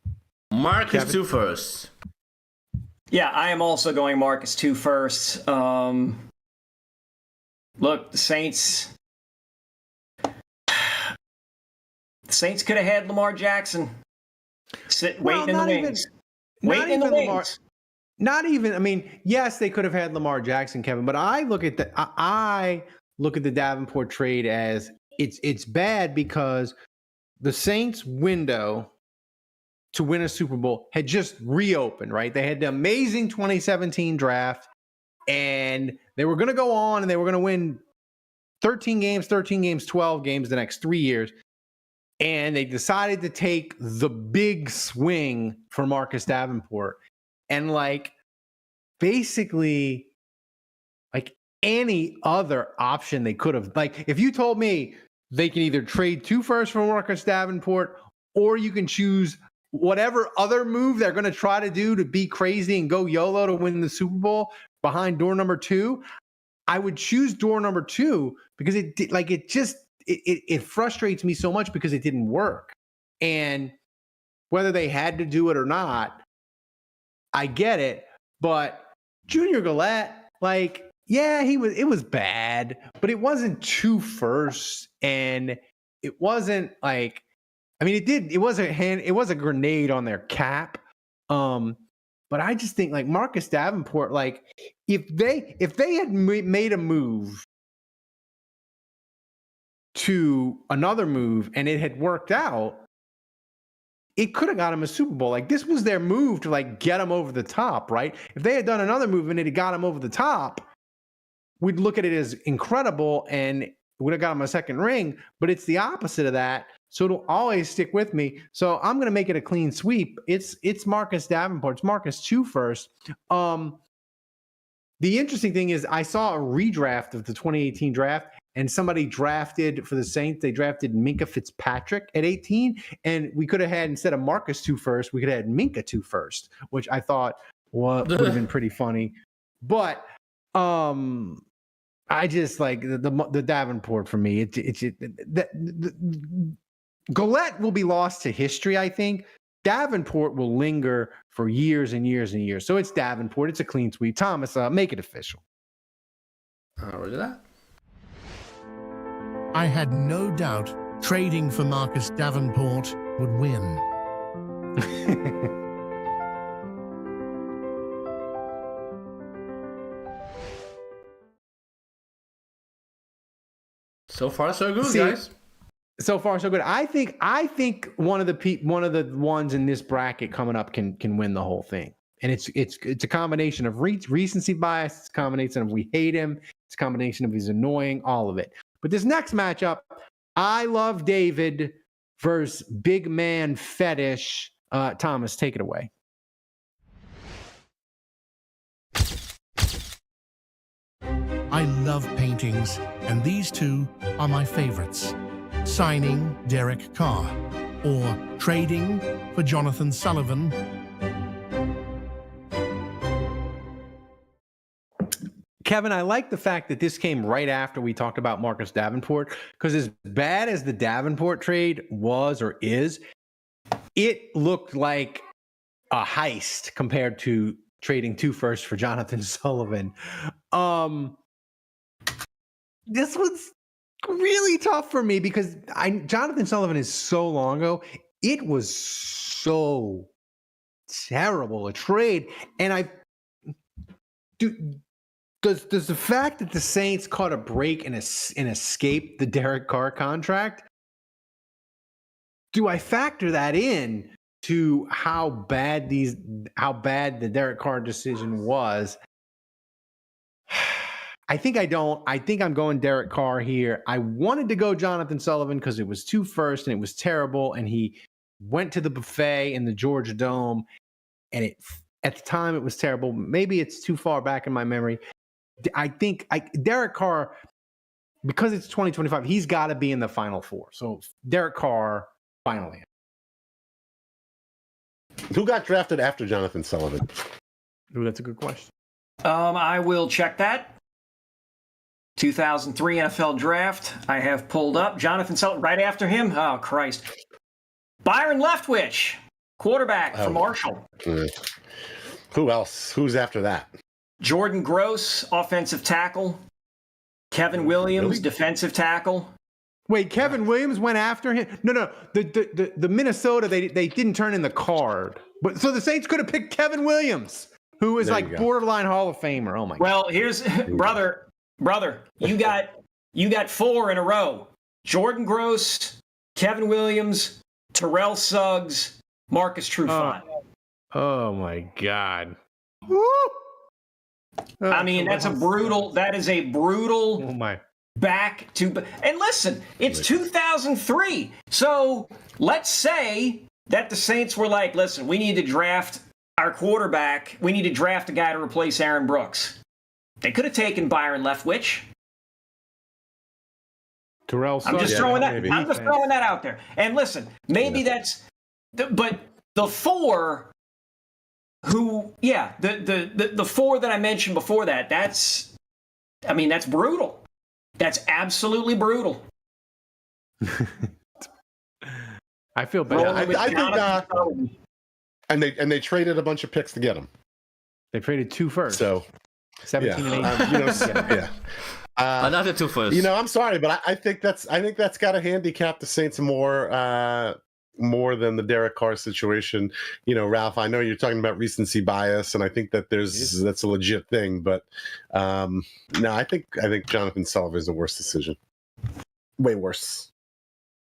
Marcus 2 first. Yeah, I am also going Marcus 2 first. Look, the Saints could have had Lamar Jackson waiting in the wings. Waiting in the wings. Not even. I mean, yes, they could have had Lamar Jackson, Kevin, but I look at the Davenport trade as it's bad because the Saints' window to win a Super Bowl had just reopened, right? They had the amazing 2017 draft, and they were going to go on and they were going to win 13 games, 12 games the next 3 years. And they decided to take the big swing for Marcus Davenport. And basically, any other option they could have, if you told me they can either trade 2 firsts for Marcus Davenport, or you can choose whatever other move they're going to try to do to be crazy and go YOLO to win the Super Bowl behind door number 2, I would choose door number 2 because it frustrates me so much because it didn't work. And whether they had to do it or not, I get it. But Junior Galette, it was bad, but it wasn't 2 firsts, and it wasn't it was a grenade on their cap. But I just think Marcus Davenport, if they had made a move to another move and it had worked out, it could have got him a Super Bowl. This was their move to get him over the top, right? If they had done another move and it had got him over the top, we'd look at it as incredible and would have got him a second ring, but it's the opposite of that. So it'll always stick with me. So I'm going to make it a clean sweep. It's Marcus Davenport. It's Marcus 2 first. The interesting thing is I saw a redraft of the 2018 draft, and somebody drafted for the Saints. They drafted Minkah Fitzpatrick at 18, and we could have had, instead of Marcus 2 first, we could have had Minkah 2 first, which I thought would have been pretty funny. But I just the Davenport for me. Galette will be lost to history, I think. Davenport will linger for years and years and years. So it's Davenport. It's a clean sweep. Thomas, make it official. Roger that. I had no doubt trading for Marcus Davenport would win. So far, so good, guys. So far, so good. I think one of the ones in this bracket coming up can win the whole thing, and it's a combination of recency bias. It's a combination of we hate him. It's a combination of he's annoying. All of it. But this next matchup, I love David versus Big Man Fetish. Thomas, take it away. I love paintings, and these two are my favorites. Signing Derek Carr, or trading for Jonathan Sullivan. Kevin, I like the fact that this came right after we talked about Marcus Davenport, because as bad as the Davenport trade was or is, it looked like a heist compared to trading 2 firsts for Jonathan Sullivan. This was really tough for me because Jonathan Sullivan is so long ago. It was so terrible a trade, and does the fact that the Saints caught a break and escaped the Derek Carr contract? Do I factor that in to how bad the Derek Carr decision was? I think I don't. I think I'm going Derek Carr here. I wanted to go Jonathan Sullivan because it was 2 firsts and it was terrible. And he went to the buffet in the Georgia Dome, and at the time it was terrible. Maybe it's too far back in my memory. I think Derek Carr, because it's 2025, he's got to be in the Final Four. So Derek Carr, finally. Who got drafted after Jonathan Sullivan? Ooh, that's a good question. I will check that. 2003 NFL draft. I have pulled up Jonathan Sullivan right after him. Oh, Christ. Byron Leftwich, quarterback for Marshall. Who else? Who's after that? Jordan Gross, offensive tackle. Kevin Williams, defensive tackle. Wait, Kevin Williams went after him? No. The Minnesota, they didn't turn in the card. But so the Saints could have picked Kevin Williams, who is like borderline Hall of Famer. Oh my God. Well, here's brother, you got 4 in a row. Jordan Gross, Kevin Williams, Terrell Suggs, Marcus Trufant. Oh my God. I mean, that is a brutal Oh my. back to, and listen, it's 2003. So let's say that the Saints were like, listen, we need to draft our quarterback. We need to draft a guy to replace Aaron Brooks. They could have taken Byron Leftwich. Terrell Suggs. I'm just throwing that out there. And listen, maybe but the 4 who, the 4 that I mentioned before that's brutal. That's absolutely brutal. I feel bad. I think, and they traded a bunch of picks to get him. They traded 2 first. So 17 and 18. Another 2 first. I'm sorry, but I think that's got to handicap the Saints more than the Derek Carr situation. Ralph, I know you're talking about recency bias, and I think that that's a legit thing. But no, I think Jonathan Sullivan is the worst decision. Way worse.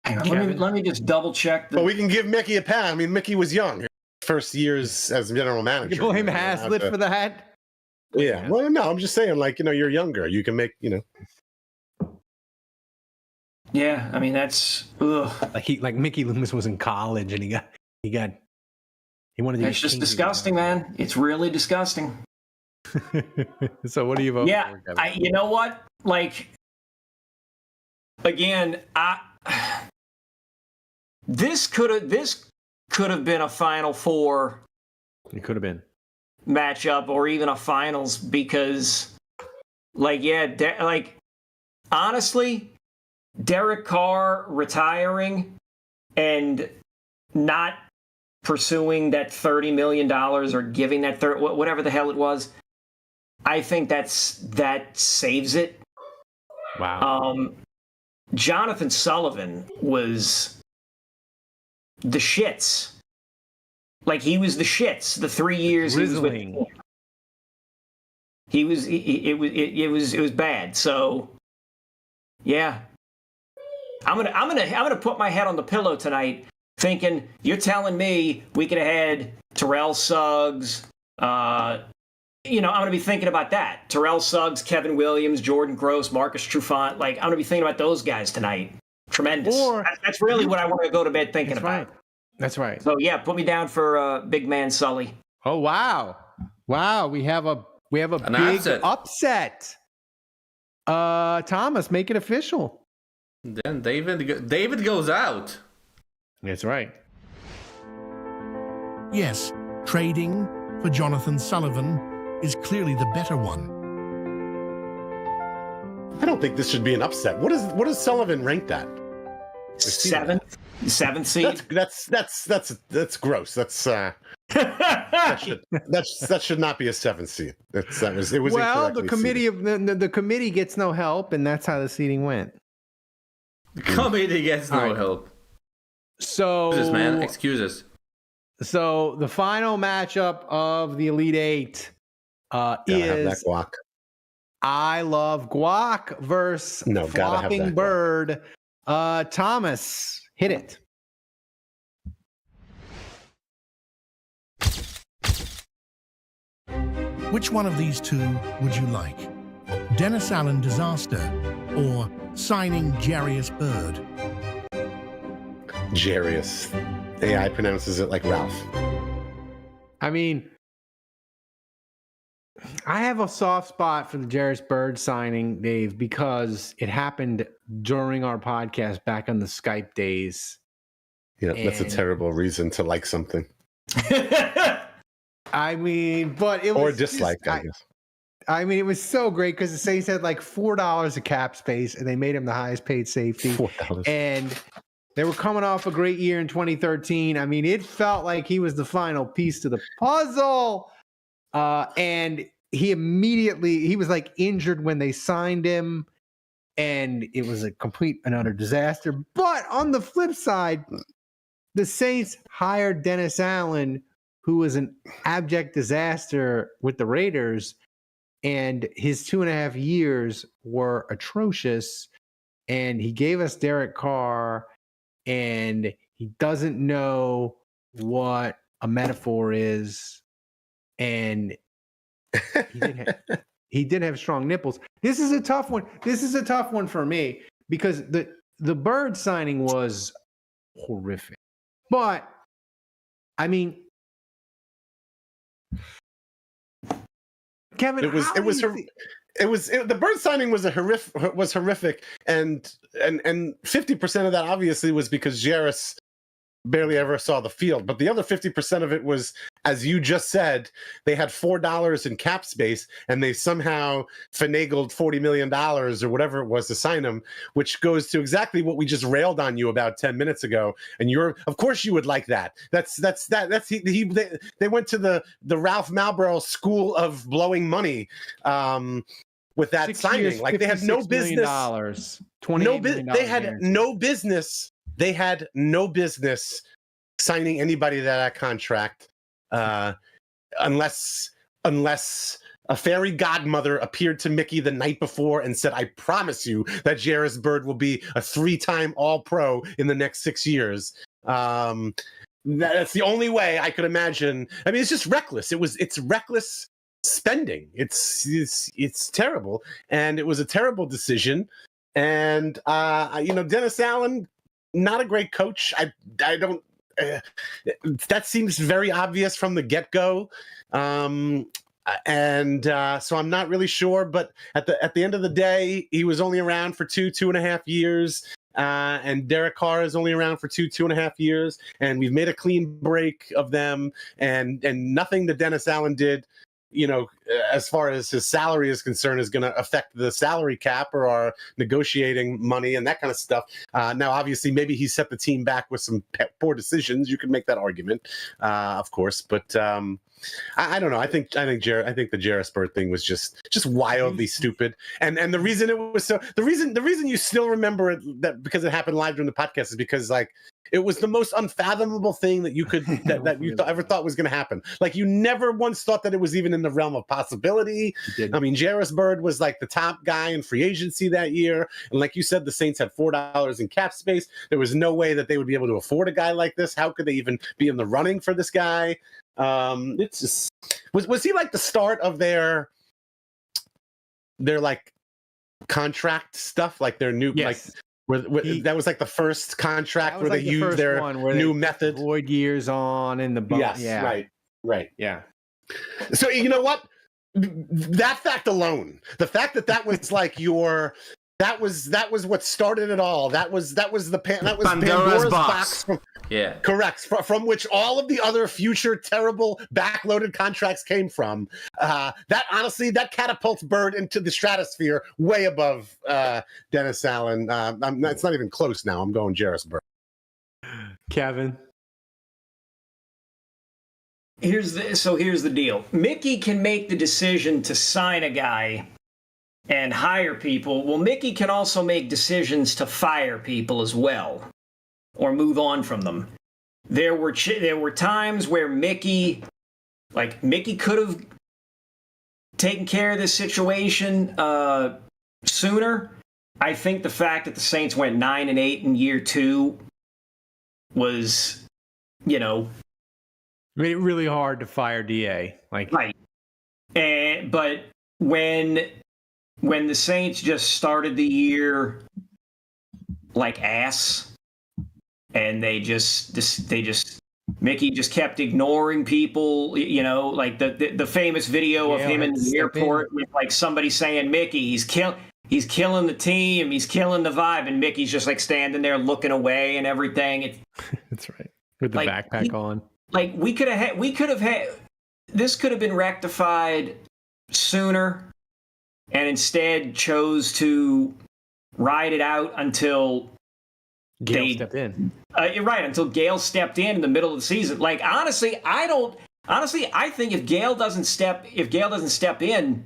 Hang on, let me just double check. But we can give Mickey a pass. I mean, Mickey was young. First years as general manager. You blame Haslett for that? Yeah. Well, no, I'm just saying, you're younger. You can make, Yeah, I mean that's like Mickey Loomis was in college and he wanted to. It's just disgusting, man. It's really disgusting. So what do you vote for? Yeah, you know what? Again, this could have been a Final Four. It could have been matchup or even a finals because, honestly. Derek Carr retiring and not pursuing that $30 million or giving that whatever the hell it was, I think that saves it. Wow. Jonathan Sullivan was the shits. He was the shits the 3 years Rizzling. he was with. It was bad. So yeah. I'm gonna put my head on the pillow tonight, thinking you're telling me we could have had Terrell Suggs. I'm gonna be thinking about that. Terrell Suggs, Kevin Williams, Jordan Gross, Marcus Trufant. I'm gonna be thinking about those guys tonight. Tremendous. That's really what I want to go to bed thinking about. That's right. So yeah, put me down for big man Sully. Oh wow, we have a big upset. Thomas, make it official. Then David goes out. That's right. Yes, trading for Jonathan Sullivan is clearly the better one. I don't think this should be an upset. What is Sullivan ranked at? Seventh seed. That's gross. That should not be a 7th seed. It was well, the committee the committee gets no help, and that's how the seeding went. The committee gets no help. So Excuses, man. Excuses. So the final matchup of the Elite Eight is I Love Guac versus Flopping Bird. Thomas, hit it. Which one of these two would you like? Dennis Allen disaster or signing Jarius Bird? Jarius. AI pronounces it like Ralph. I mean, I have a soft spot for the Jarris Bird signing, Dave, because it happened during our podcast back on the Skype days. Yeah, that's a terrible reason to like something. I mean, but it was or dislike, just, I guess. I mean, it was so great because the Saints had like $4 of cap space, and they made him the highest paid safety. $4. And they were coming off a great year in 2013. I mean, it felt like he was the final piece to the puzzle. And he was like injured when they signed him, and it was a complete and utter disaster. But on the flip side, the Saints hired Dennis Allen, who was an abject disaster with the Raiders, and his 2.5 years were atrocious. And he gave us Derek Carr, and he doesn't know what a metaphor is. And he did have strong nipples. This is a tough one. This is a tough one for me because the Bird signing was horrific. But I mean, Kevin, the Bird signing was horrific, and 50% of that obviously was because Jarris barely ever saw the field, but the other 50% of it was, as you just said, they had $4 in cap space, and they somehow finagled $40 million or whatever it was to sign him, which goes to exactly what we just railed on you about 10 minutes ago. And of course, you would like that. They went to the Ralph Malbrough school of blowing money with that 6 signing. years, Like they had no business. They had no business. They had no business signing anybody to that contract unless a fairy godmother appeared to Mickey the night before and said, "I promise you that Jarris Bird will be a 3-time All-Pro in the next 6 years." That's the only way I could imagine. I mean, it's just reckless. It's reckless spending. It's terrible, and it was a terrible decision. And Dennis Allen, not a great coach. I don't. That seems very obvious from the get-go, so I'm not really sure. But at the end of the day, he was only around for 2.5 years, and Derek Carr is only around for 2.5 years, and we've made a clean break of them, and nothing that Dennis Allen did, as far as his salary is concerned, is going to affect the salary cap or our negotiating money and that kind of stuff. Now, obviously, maybe he set the team back with some poor decisions. You could make that argument, of course, but I don't know. I think the Jarris Bird thing was just wildly stupid. And the reason it was the reason you still remember it, that because it happened live during the podcast, is because it was the most unfathomable thing that you could ever thought was going to happen. Like, you never once thought that it was even in the realm of possibility. I mean, Jarris Bird was like the top guy in free agency that year, and like you said, the Saints had $4 in cap space. There was no way that they would be able to afford a guy like this. How could they even be in the running for this guy? It's just was he like the start of their like contract stuff, like their new that was like the first contract where they used their new method, void years on in the yes, yeah, right, yeah. So you know what, that fact alone, the fact that was like that was what started it all. That was Pandora's box. Yeah, correct. From which all of the other future terrible backloaded contracts came from. That honestly, that catapults Bird into the stratosphere, way above Dennis Allen. It's not even close now. I'm going Jarris Bird. Kevin. Here's the deal. Mickey can make the decision to sign a guy and hire people. Well, Mickey can also make decisions to fire people as well, or move on from them. There were times where Mickey could have taken care of this situation sooner. I think the fact that the Saints went 9-8 in year 2 was, made it really hard to fire DA. Right. But when the Saints just started the year like ass, and they just Mickey just kept ignoring people, like the famous video of him in the airport with like somebody saying, Mickey, he's killing the team, he's killing the vibe, and Mickey's just like standing there looking away and everything. That's right. With the backpack on. Like this could have been rectified sooner, and instead chose to ride it out until Gale stepped in. You're right, until Gale stepped in the middle of the season. Like honestly, I think if Gale doesn't step in,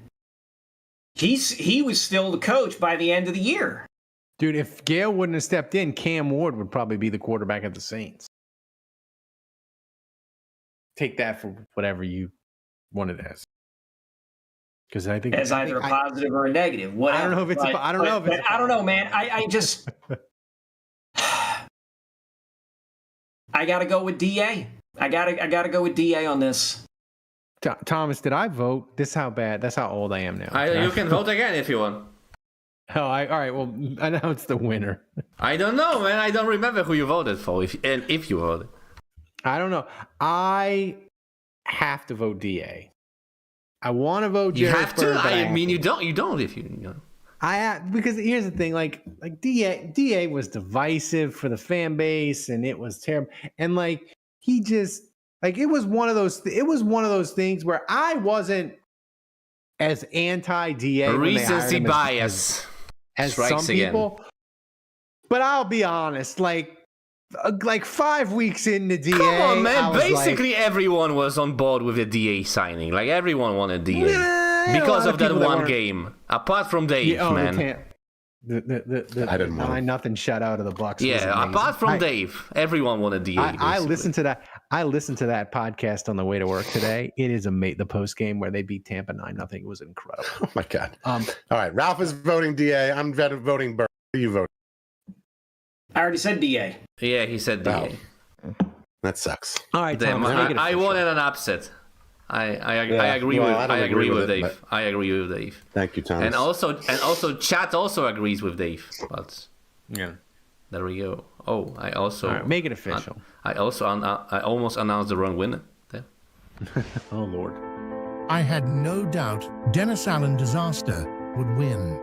he was still the coach by the end of the year. Dude, if Gale wouldn't have stepped in, Cam Ward would probably be the quarterback of the Saints. Take that for whatever you want it as. Because I think as either a positive or a negative. Whatever. I don't know if it's. I don't know, man. I just. I gotta go with DA. I gotta go with DA on this. Thomas, did I vote? That's how old I am now. You can vote again if you want. All right. Well, I know it's the winner. I don't know, man. I don't remember who you voted for. If you voted, I don't know. I have to vote DA. I want to vote. You have to. I mean, you don't. You don't. If you. Because here's the thing, like DA was divisive for the fan base, and it was terrible. And like he just like it was one of those things where I wasn't as anti DA recency bias as some people. Again. But I'll be honest, like 5 weeks into DA. Come on, man! Basically, everyone was on board with the DA signing. Like everyone wanted DA. Because of that one game, apart from Dave, man. I didn't want 9-0 shutout of the Bucs. Yeah, apart from Dave, everyone wanted DA. I listened to that. I listened to that podcast on the way to work today. It is the post game where they beat Tampa 9-0. It was incredible. Oh my god! All right, Ralph is voting DA. I'm voting Burr. Who you vote? I already said DA. Yeah, he said DA. Oh, that sucks. All right, Thomas, I wanted an upset. I agree with Dave. I agree with Dave. Thank you, Thomas. And also, chat also agrees with Dave. But yeah, there we go. Oh, I also make it official. I almost announced the wrong winner. There. Oh Lord! I had no doubt Dennis Allen Disaster would win.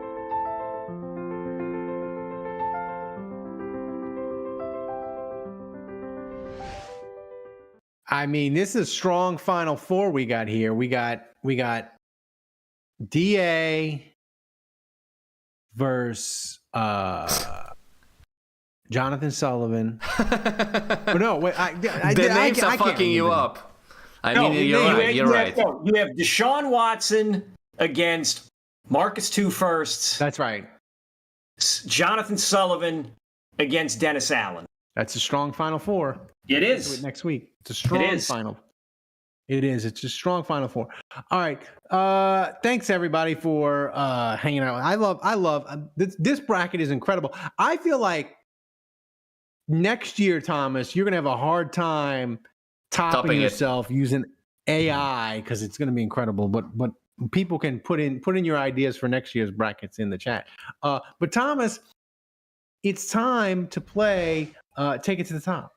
I mean, this is a strong Final Four we got here. We got DA versus Jonathan Sullivan. No, wait, the names are fucking you up. You're right. You have Deshaun Watson against Marcus 2 firsts. That's right. Jonathan Sullivan against Dennis Allen. That's a strong Final Four. It is. Next week. It's a strong final. It is. It's a strong Final Four. All right. Thanks everybody for hanging out. I love this bracket is incredible. I feel like next year, Thomas, you're gonna have a hard time topping yourself using AI because it's gonna be incredible. But people can put in your ideas for next year's brackets in the chat. But Thomas, it's time to play Take It to the Top.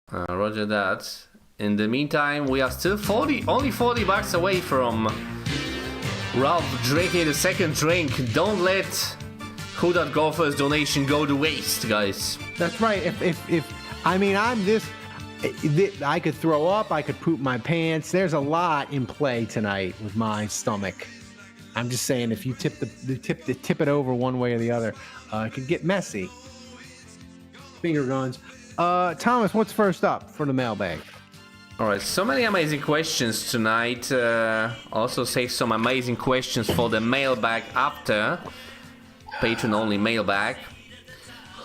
Roger that. In the meantime, we are still only $40 away from Ralph drinking the second drink. Don't let Who That Golfer's donation go to waste, guys. That's right. If I mean, I could throw up, I could poop my pants. There's a lot in play tonight with my stomach. I'm just saying, if you tip it over one way or the other, it could get messy. Finger guns. Thomas, what's first up for the mailbag? All right, so many amazing questions tonight. Also save some amazing questions for the mailbag after. Patron-only mailbag.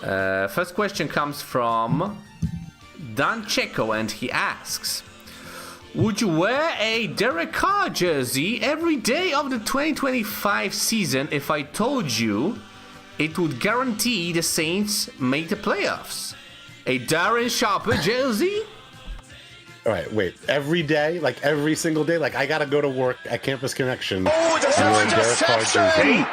First question comes from Dan Checo, and he asks, would you wear a Derek Carr jersey every day of the 2025 season if I told you it would guarantee the Saints make the playoffs? A Darren Sharper jersey? All right, wait. Every day? Like every single day? Like I gotta go to work at Campus Connection. Oh, that's an interception!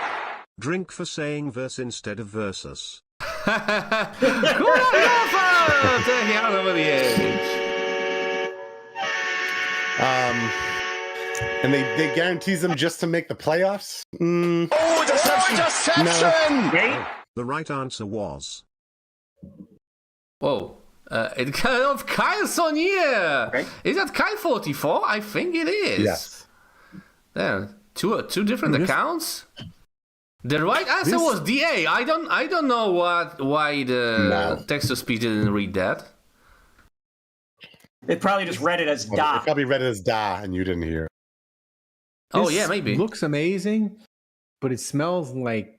Drink for saying verse instead of versus. Olave taking out over the edge. And they guarantees them just to make the playoffs? Oh, deception! No. The right answer was Whoa. It kind of Kyle Sonier. Okay. Is that Kyle 44? I think it is. Yes. Yeah. Two different accounts. The right answer was DA. I don't know why the text-to-speech didn't read that. They probably just read it as They da. probably read it as da and you didn't hear it. Oh This yeah, maybe. looks amazing, but it smells like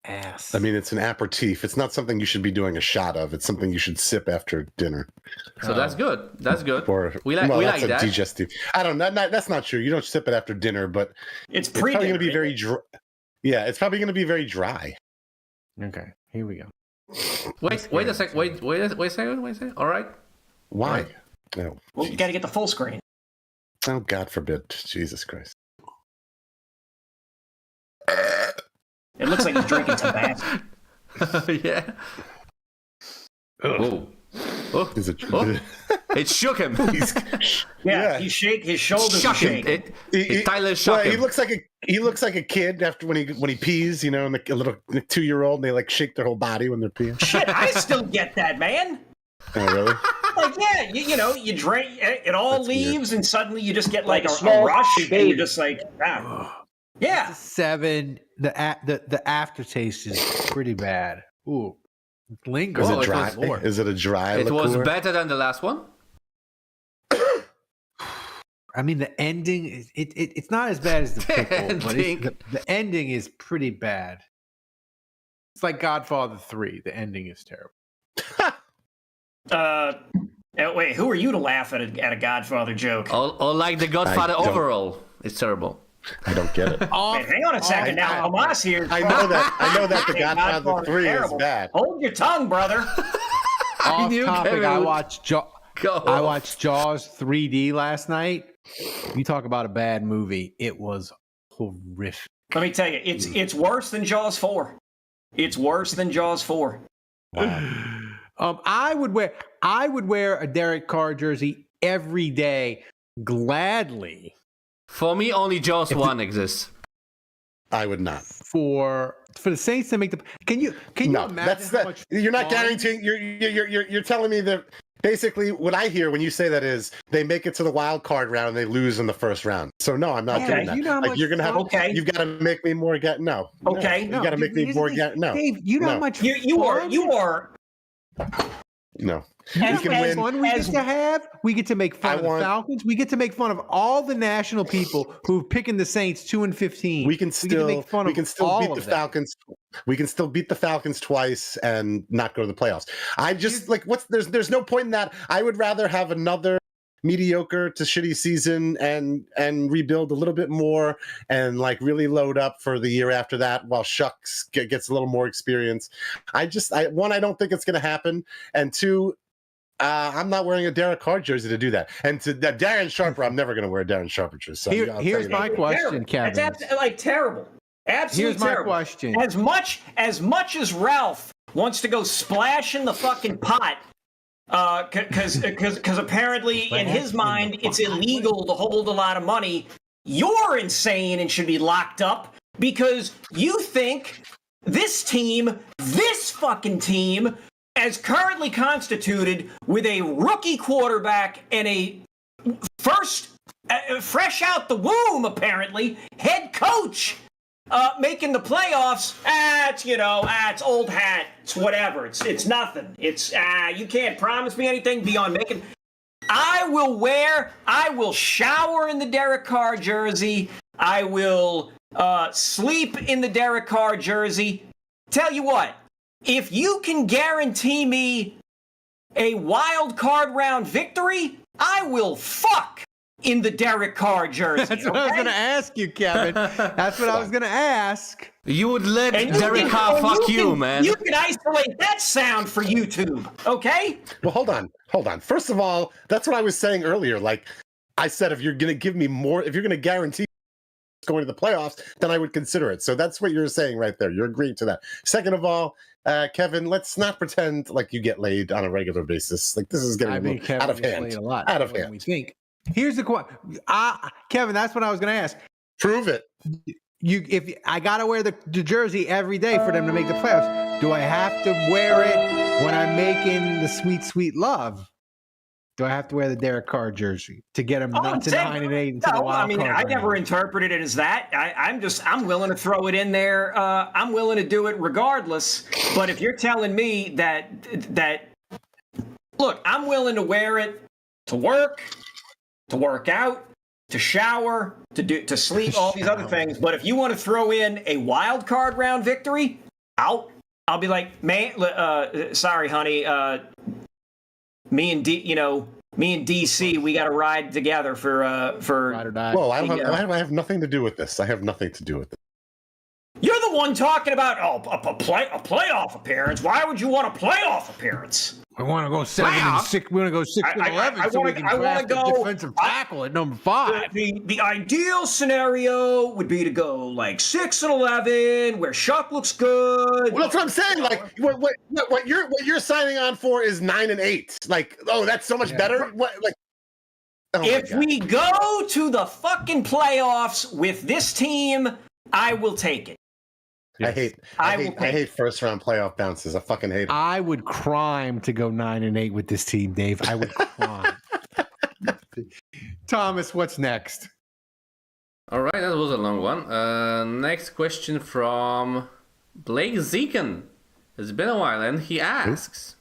ass. I mean, it's an aperitif. It's not something you should be doing a shot of. It's something you should sip after dinner. So that's good. That's good. Or we like that's that. a digestive. I don't know. That's not true. You don't sip it after dinner, but It's it's probably going to be pre-dinner. very dry. Yeah, it's probably going to be very dry. Okay, here we go. Wait a sec. Wait a second. All right. Why? No. Well, you got to get the full screen. Oh, God forbid. Jesus Christ. It looks like he's drinking Tabasco. Yeah. Oh. Oh. Is it? Oh. It shook him. Yeah, his shoulders Shook are him. shaking. Tyler shook him. He looks like a kid after when he pees, you know, and a little 2-year-old, and they like shake their whole body when they're peeing. Shit, I still get that, man. Oh, really? Like, yeah, you know, you drink, it all That's weird. leaves, and suddenly you just get like a small rush, and baby. you're just like, ah. Yeah. 7. The aftertaste is pretty bad. Ooh, it lingers. Is Oh, it it dry? was- Is it a dry It was liqueur? better than the last one. I mean, the ending is it's not as bad as the pickle, but the ending is pretty bad. It's like Godfather 3. The ending is terrible. Wait, who are you to laugh at a Godfather joke? Or like the Godfather I don't- overall. It's terrible. I don't get it. Wait, hang on a second now. Hamas here. I know that the Hey, Godfather 3 is terrible. bad. Hold your tongue, brother. Off knew topic, Kevin I would watched go I off. watched Jaws 3D last night. You talk about a bad movie. It was horrific. Let me tell you, it's worse than Jaws 4. It's worse than Jaws 4. Wow. I would wear a Derek Carr jersey every day, gladly, For me, only Jaws 1 exists. I would not. for the Saints to make the. Can you No, imagine that's how that. much You're not fun- guaranteeing. You're telling me that basically what I hear when you say that is they make it to the wild card round and they lose in the first round. So no, I'm not Yeah, doing that. you know how Like much you're gonna have. fun- Okay. You've got to make me more get. No. Okay. No, you got to make me here's more the get. thing. No. Dave, you know how No. much You are. No. You know We how can much win. fun we get to have? We get to make fun I of the want- Falcons. We get to make fun of all the national people who've picking the Saints 2-15. We can get to still make fun we of can still all beat of the them. Falcons. We can still beat the Falcons twice and not go to the playoffs. I just like there's no point in that. I would rather have another mediocre to shitty season and rebuild a little bit more and like really load up for the year after that while Shucks gets a little more experience. I don't think it's going to happen, and two, I'm not wearing a Derek Carr jersey to do that. And to Darren Sharper, I'm never going to wear a Darren Sharper jersey. So Here- I'll tell here's you my that. question, Kevin. That's terrible. Absolutely Here's my terrible. question. As much as Ralph wants to go splash in the fucking pot, because apparently in his mind it's illegal to hold a lot of money, you're insane and should be locked up because you think this fucking team, as currently constituted with a rookie quarterback and a first, fresh out the womb, apparently, head coach, making the playoffs. It's old hat. It's whatever. It's nothing. It's you can't promise me anything beyond making. I will shower in the Derek Carr jersey. I will sleep in the Derek Carr jersey. Tell you what, if you can guarantee me a wild card round victory, I will fuck in the Derek Carr jersey. That's what I was okay? going to ask you, Kevin. That's what I was going to ask. You would let And you Derek can- Carr and fuck you you, can- man. You can isolate that sound for YouTube, okay? Well, hold on. First of all, that's what I was saying earlier. Like I said, if you're going to give me more, if you're going to guarantee going to the playoffs, then I would consider it. So that's what you're saying right there. You're agreeing to that. Second of all, Kevin, let's not pretend like you get laid on a regular basis. Like this is getting out of hand. A lot out of than hand. we think. Here's the question, Kevin. That's what I was going to ask. Prove it. If I gotta wear the jersey every day for them to make the playoffs, do I have to wear it when I'm making the sweet, sweet love? Do I have to wear the Derek Carr jersey to get him not to 9-8 into the wild card? I never interpreted it as that. I'm willing to throw it in there. I'm willing to do it regardless. But if you're telling me that look, I'm willing to wear it to work out, to shower, to sleep, all these other things. But if you want to throw in a wild card round victory, I'll be like, man, sorry, honey, me and DC, we got to ride together for Ride or die. Well, I have nothing to do with this. I have nothing to do with it. You're the one talking about a playoff appearance. Why would you want a playoff appearance? We want to go 7-6. We want to go 6-11 so we can draft a defensive tackle at number 5. The ideal scenario would be to go like 6-11, where Shough looks good. Well, that's what I'm saying. Like what you're signing on for is 9-8. Like, oh, that's so much better. What, like, oh if we go to the fucking playoffs with this team, I will take it. Yes. I hate first round playoff bounces. I fucking hate it. I would crime to go 9-8 with this team, Dave. I would crime. Thomas, what's next? All right, that was a long one. Next question from Blake Zekin. It's been a while, and he asks,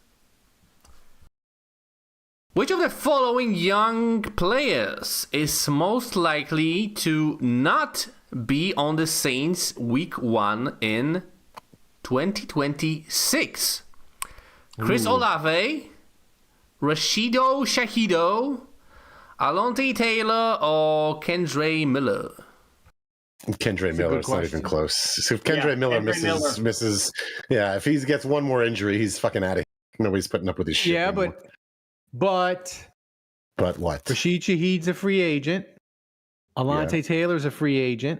which of the following young players is most likely to not be on the Saints week 1 in 2026? Chris Olave, Rashido Shahido, Alontae Taylor, or Kendre Miller? Kendre Miller is not even close. So if Kendre Miller misses, if he gets one more injury, he's fucking out of here. Nobody's putting up with his shit. Yeah, anymore. but what? Rashid Shaheed's a free agent. Alontae Taylor's a free agent.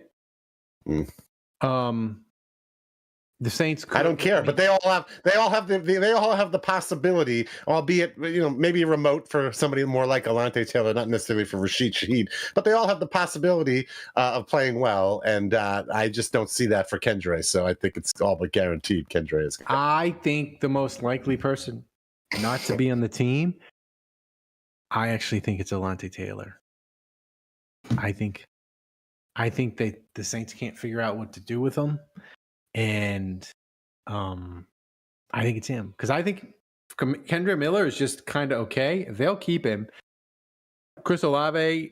The Saints. I don't care, but they all have the possibility, albeit maybe remote for somebody more like Alontae Taylor, not necessarily for Rashid Shaheed, but they all have the possibility of playing well, and I just don't see that for Kendre. So I think it's all but guaranteed Kendre is. I think the most likely person not to be on the team, I actually think it's Alontae Taylor. I think the Saints can't figure out what to do with him. And I think it's him. Because I think Kendre Miller is just kind of okay. They'll keep him. Chris Olave,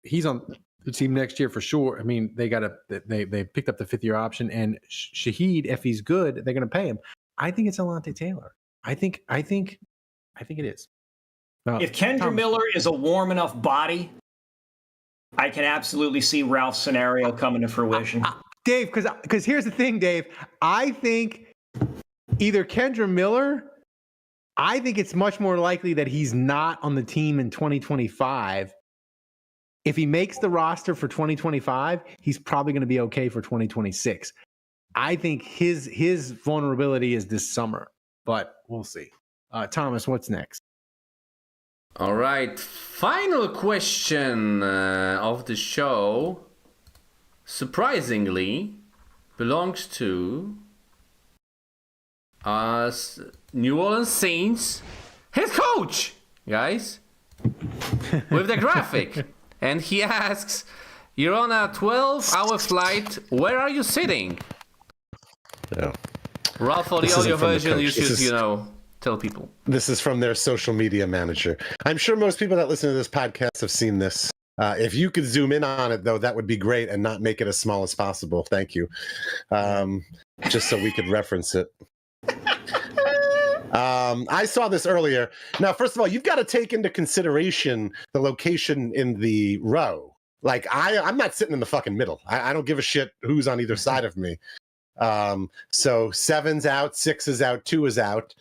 he's on the team next year for sure. I mean, they picked up the 5th-year option. And Shaheed, if he's good, they're going to pay him. I think it's Alontae Taylor. I think it is. If Kendre Miller is a warm enough body, I can absolutely see Ralph's scenario coming to fruition. Dave, because here's the thing, Dave. I think either Kendre Miller, I think it's much more likely that he's not on the team in 2025. If he makes the roster for 2025, he's probably going to be okay for 2026. I think his vulnerability is this summer, but we'll see. Thomas, what's next? All right, final question of the show, surprisingly, belongs to New Orleans Saints head coach, guys, with the graphic. And he asks, you're on a 12-hour flight, where are you sitting? Yeah. Ralph, for the audio version, you should, tell people. This is from their social media manager. I'm sure most people that listen to this podcast have seen this. If you could zoom in on it, though, that would be great, and not make it as small as possible. Thank you. Just so we could reference it. I saw this earlier. Now, first of all, you've got to take into consideration the location in the row. Like, I'm not sitting in the fucking middle. I don't give a shit who's on either side of me. So 7's out, 6 is out, 2 is out.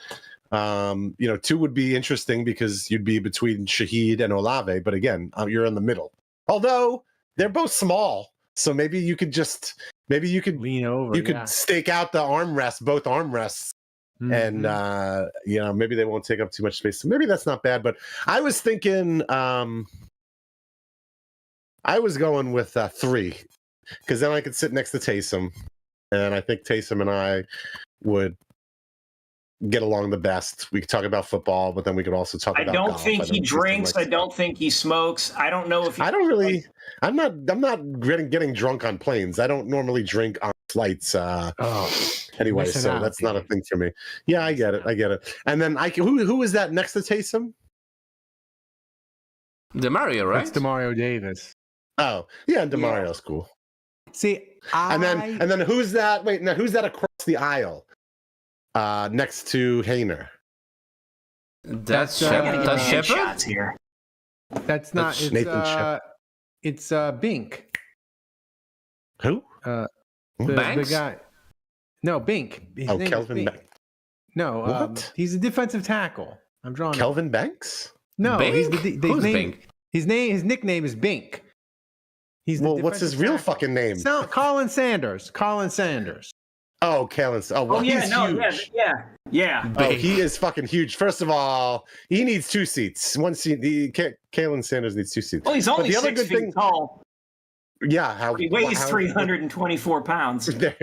2 would be interesting because you'd be between Shaheed and Olave, but again, you're in the middle. Although they're both small, So maybe you could lean over. you could stake out the armrests, both armrests, and maybe they won't take up too much space. So maybe that's not bad. But I was thinking, I was going with 3, because then I could sit next to Taysom, and I think Taysom and I would get along the best. We could talk about football, but then we could also talk about golf. I don't think he drinks. I don't think he smokes. I don't know if I'm not getting drunk on planes. I don't normally drink on flights. Anyway, so that's not a thing for me. Yeah, I get it. And then who is that next to Taysom? DeMario, right? That's DeMario Davis. Oh, yeah, DeMario's cool. See, and then who's that? Wait, now who's that across the aisle? Next to Hainer. That's Shepard Shepard here. That's not. It's Nathan Shepard. It's Bink. Who? Banks? The guy. No, Bink. His name Kelvin is Bink. Banks. No, What? he's a defensive tackle. I'm drawing. Kelvin Banks? No, Bink? he's Who's name. Bink? His nickname is Bink. He's the What's his defensive real tackle. fucking name? No, Colin Sanders. Oh, Kalen. Oh, well, he's huge. Yeah. Oh, he is fucking huge. First of all, he needs 2 seats. One seat. Kalen Sanders needs 2 seats. Well, he's only the other 6 good feet thing, tall. Yeah, He weighs 324 pounds. Right.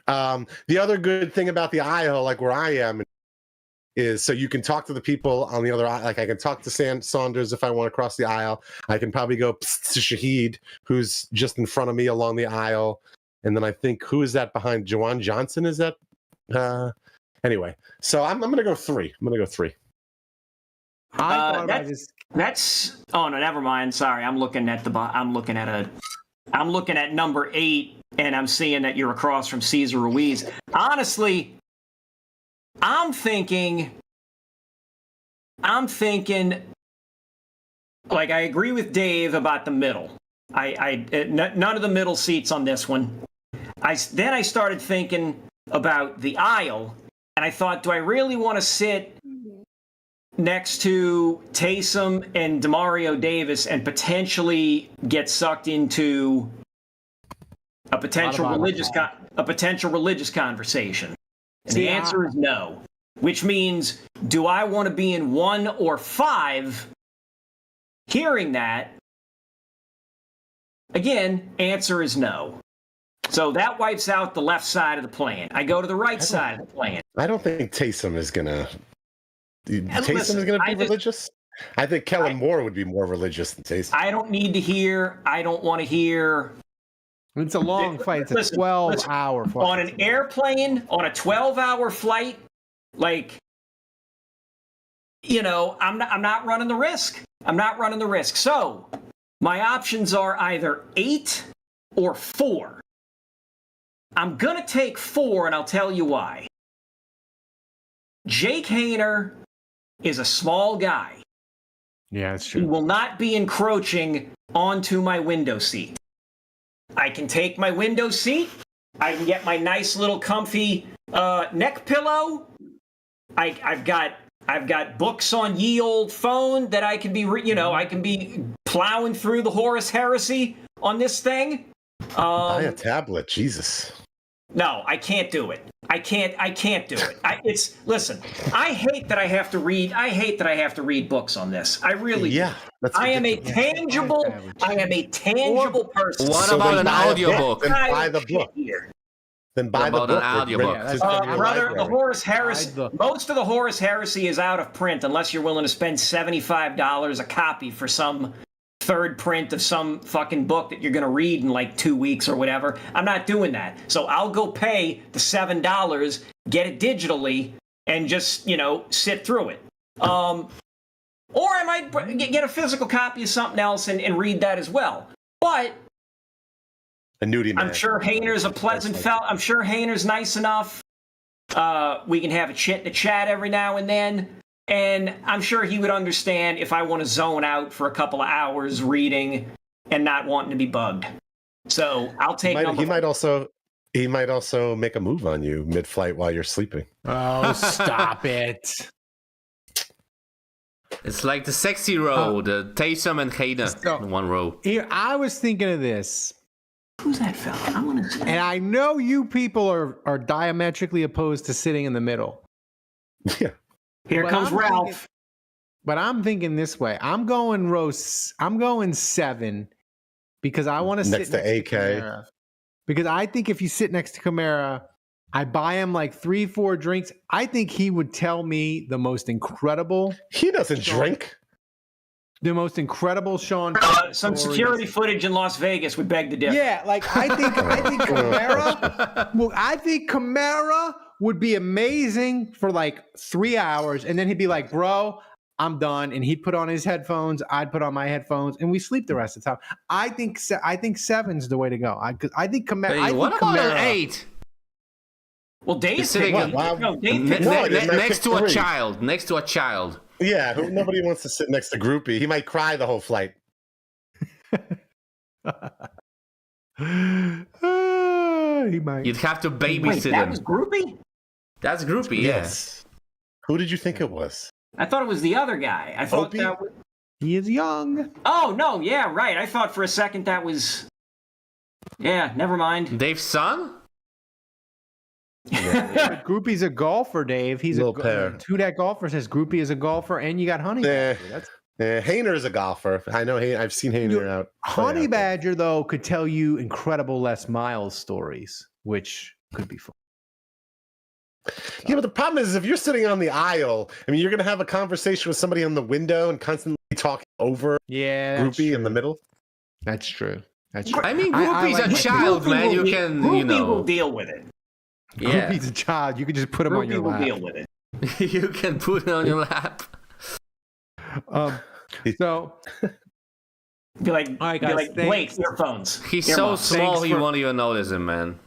The other good thing about the aisle, like where I am, is so you can talk to the people on the other aisle. Like I can talk to Saunders if I want to cross the aisle. I can probably go to Shaheed, who's just in front of me along the aisle. And then I think, who is that behind? Jawan Johnson, is that? Anyway, so I'm going to go 3. I'm going to go 3. I thought about this. That's no, never mind. Sorry, I'm looking at number 8, and I'm seeing that you're across from Cesar Ruiz. Honestly, I'm thinking. Like, I agree with Dave about the middle. None of the middle seats on this one. Then I started thinking about the aisle, and I thought, do I really want to sit next to Taysom and DeMario Davis and potentially get sucked into a potential religious conversation? And the answer is no. Which means, do I want to be in 1 or 5? Hearing that, again, answer is no. So that wipes out the left side of the plan. I go to the right side of the plan. I don't think Taysom is gonna. Taysom is gonna be religious. I think Kellen Moore would be more religious than Taysom. I don't need to hear. I don't want to hear. It's a long flight. It's a 12-hour flight. On an airplane, on a 12-hour flight, like, I'm not running the risk. I'm not running the risk. So my options are either 8 or 4. I'm going to take 4, and I'll tell you why. Jake Haener is a small guy. Yeah, that's He true. will not be encroaching onto my window seat. I can take my window seat. I can get my nice little comfy neck pillow. I've got books on ye old phone that I can be, I can be plowing through the Horus Heresy on this thing. Buy a tablet, Jesus. No, I can't do it. I can't do it. Listen, I hate that I have to read. I hate that I have to read books on this. I really do. I am a tangible person. What about an audiobook? Then buy the book. Then buy the book. An audiobook? Brother, the Horus Heresy. Most of the Horus Heresy is out of print unless you're willing to spend $75 a copy for some third print of some fucking book that you're going to read in like 2 weeks or whatever. I'm not doing that. So I'll go pay the $7, get it digitally, and just, sit through it. Or I might get a physical copy of something else and read that as well. But a nudie man. I'm sure Haener's a pleasant fellow. I'm sure Haener's nice enough. We can have a chat every now and then. And I'm sure he would understand if I want to zone out for a couple of hours reading and not wanting to be bugged. So I'll take He might also make a move on you mid-flight while you're sleeping. Oh, stop it. It's like the sexy row, the Taysom and Hayden in one row. Here, I was thinking of this. Who's that fella? I want to. And I know you people are diametrically opposed to sitting in the middle. Yeah. Here comes Ralph. But I'm thinking this way. I'm going 7 because I want to sit Next to AK. Kamara. Because I think if you sit next to Kamara, I buy him like 3-4 drinks. I think he would tell me the most incredible. He doesn't drink. The most incredible Sean. Some security footage in Las Vegas would beg the differ. Yeah, like I think Kamara. Well, I think Kamara would be amazing for like 3 hours, and then he'd be like, "Bro, I'm done," and he'd put on his headphones. I'd put on my headphones, and we sleep the rest of the time. I think 7's the way to go. I think Kamara. Hey, what about an 8? Well, Dave's sitting picking. Wow. Dave picked Next to a child. Next to a child. Yeah, nobody wants to sit next to Groupie. He might cry the whole flight. He might. You'd have to Wait, babysit that him. was Groupie? That's groupie, yes. Who did you think it was? I thought it was the other guy. I thought Opie? that was... He is young. Oh, no, yeah, right. I thought for a second that was... Yeah, never mind. Dave's son? Groupie's a golfer, Dave. He's Little pair. Who that golfer says Groupie is a golfer, and you got Honey. Eh, Badger. Hayner is a golfer. I know. I've seen Hayner out. Honey Badger, though, could tell you incredible Les Miles stories, which could be fun. Yeah, but the problem is if you're sitting on the aisle, I mean, you're going to have a conversation with somebody on the window and constantly talking over Groupie in the middle. That's true. That's true. I mean, groupie's a child, man. You can, Groupie will deal with it. Yeah. Groupie's a child. You can just put him on Groupie your will lap. deal with it. You can put it on your lap. So, Be like, all right, guys, wait, earphones. He's Earmuffs. so small, Thanks you for- won't even notice him, man.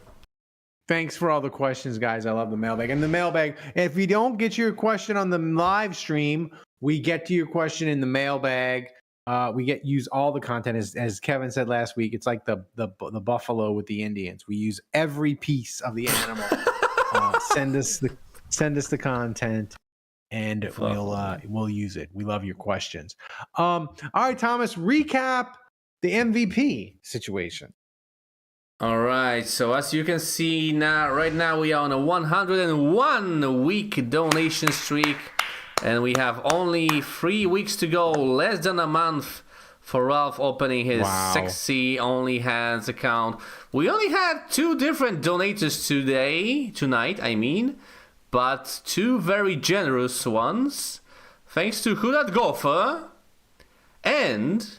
thanks for all the questions, guys. I love the mailbag. And the mailbag, if we don't get your question on the live stream, we get to your question in the mailbag. We use all the content, as Kevin said last week. It's like the buffalo with the Indians. We use every piece of the animal. Send us the content, and we'll use it. We love your questions. All right, Thomas, recap the MVP situation. All right, so as you can see right now we are on a 101-week donation streak, and we have only 3 weeks to go, less than a month for Ralph opening his sexy Only Hands account. We only had 2 different donators tonight, but 2 very generous ones. Thanks to Who Dat Golfer and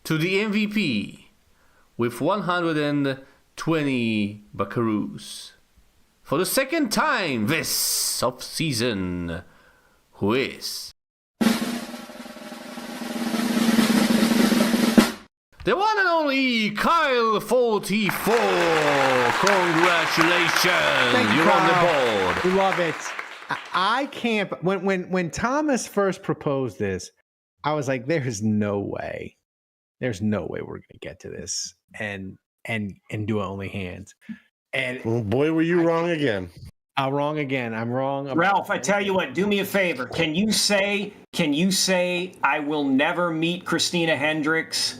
to the MVP with 120 buckaroos. For the second time this off-season, who is the one and only Kyle 44. Congratulations. You're on the board. We love it. I can't. When Thomas first proposed this, I was like, "There's no way. There's no way we're gonna get to this and do Only Hands." And Oh, boy, were you wrong again. I'm wrong again. I'm wrong. Ralph, I tell you what, do me a favor. Can you say I will never meet Christina Hendricks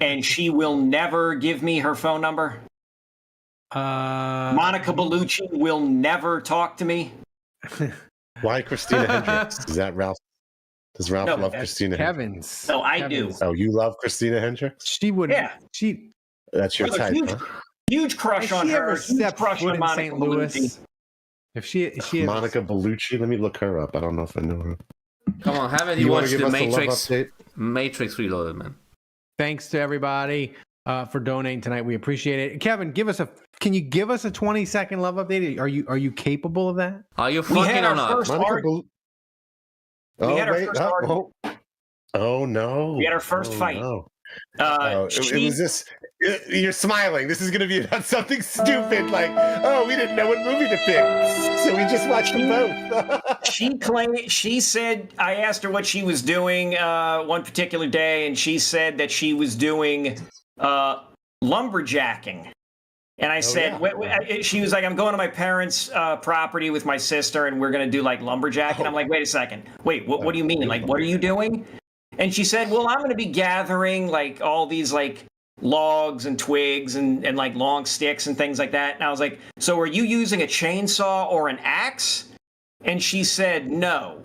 and she will never give me her phone number? Monica Bellucci will never talk to me. Why Christina Hendricks? Is that Ralph? Does Ralph love Christina Hendricks? Kevin's. No, I do. Oh, you love Christina Hendricks? She would. Yeah. She. That's your type, huh? Huge crush If on she her. ever Huge stepped crush foot on in Monica St. Louis. Bellucci. If she Monica Bellucci. Let me look her up. I don't know if I know her. Come on, haven't you You wanna watched give the us a love Matrix? update? Matrix Reloaded, man. Thanks to everybody for donating tonight. We appreciate it. Kevin, can you give us a 20-second love update? Are you capable of that? Are you We fucking had or our not? first Monica argument. Oh, had our wait. first argument. Oh, no. We had our first fight. No. It was this. You're smiling. This is going to be about something stupid like, oh, we didn't know what movie to pick, so we just watched them both. She said, I asked her what she was doing one particular day, and she said that she was doing lumberjacking. And I said, she was like, I'm going to my parents' property with my sister, and we're going to do like lumberjack. And I'm like, wait a second. Wait, what do you mean? Like, what are you doing? And she said, well, I'm going to be gathering like all these like logs and twigs and like long sticks and things like that. And I was like, so are you using a chainsaw or an axe? And she said, no.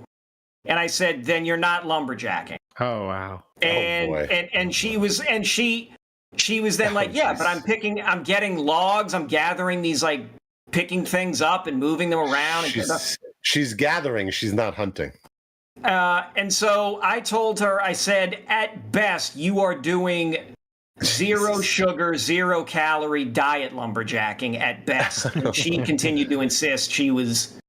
And I said, then you're not lumberjacking. Oh, wow. And she was then like, yeah, but I'm getting logs, I'm gathering these, like picking things up and moving them around. She's gathering, she's not hunting. And so I told her, I said, at best, you are doing 0 sugar, 0 calorie diet lumberjacking at best. And she continued to insist she was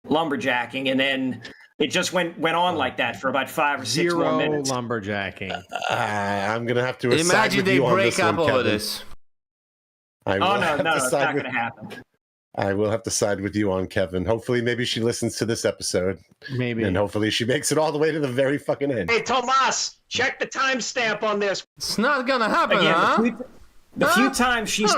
lumberjacking, and then it just went on like that for about 5 or 6 more minutes. Lumberjacking. I'm gonna have to imagine they break up over this. No, it's not going to happen. I will have to side with you on Kevin. Hopefully, maybe she listens to this episode. Maybe. And hopefully she makes it all the way to the very fucking end. Hey, Tomas, check the timestamp on this. It's not gonna happen, Again, huh? The few times she's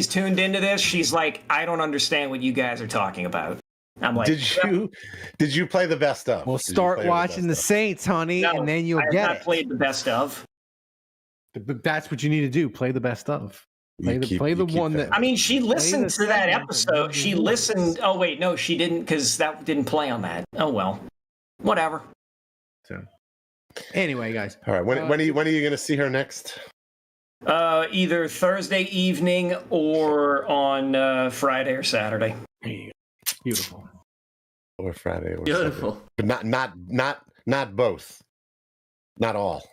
tuned into this, she's like, I don't understand what you guys are talking about. I'm like, did you play the best of? We'll start watching the Saints, honey, and then you'll get it. I have not played the best of. That's what you need to do. Play the best of. Play the one that. I mean, she listened to that episode. She listened. Oh wait, no, she didn't, because that didn't play on that. Oh well, whatever. So, anyway, guys. All right. When are you going to see her next? Either Thursday evening or on Friday or Saturday. Beautiful. Or Friday or Beautiful. Saturday. But not both. Not all.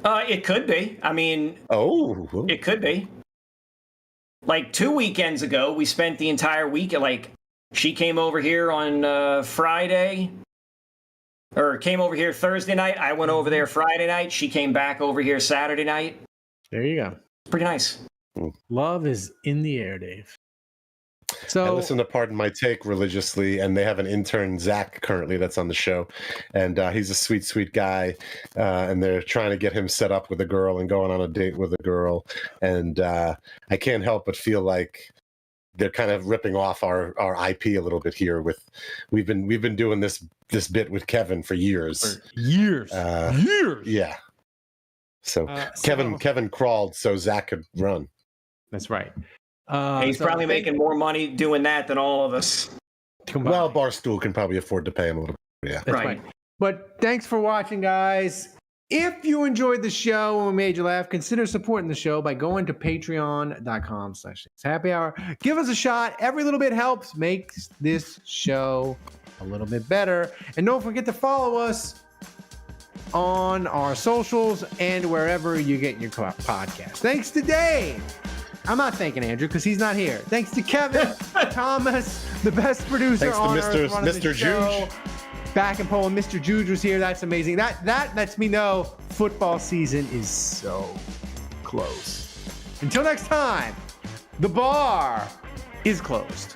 It could be. I mean, it could be. Like 2 weekends ago, we spent the entire week. Like, she came over here on Friday, or came over here Thursday night. I went over there Friday night. She came back over here Saturday night. There you go. Pretty nice. Love is in the air, Dave. So I listen to Pardon My Take religiously, and they have an intern, Zach, currently that's on the show, and he's a sweet, sweet guy, and they're trying to get him set up with a girl and going on a date with a girl, and I can't help but feel like they're kind of ripping off our IP a little bit here. We've been doing this bit with Kevin for years. Years. Yeah. So Kevin crawled so Zach could run. That's right. He's probably making more money doing that than all of us. Well, Barstool can probably afford to pay him a little bit. Yeah. That's right. But thanks for watching, guys. If you enjoyed the show and we made you laugh, consider supporting the show by going to patreon.com/happyhour. Give us a shot. Every little bit helps, makes this show a little bit better. And don't forget to follow us on our socials and wherever you get your podcast. Thanks to Dave. I'm not thanking Andrew because he's not here. Thanks to Kevin, Thomas, the best producer Thanks on to earth, Mr. Juge. Back in Poland, Mr. Juge was here. That's amazing. That lets me know football season is so close. Until next time, the bar is closed.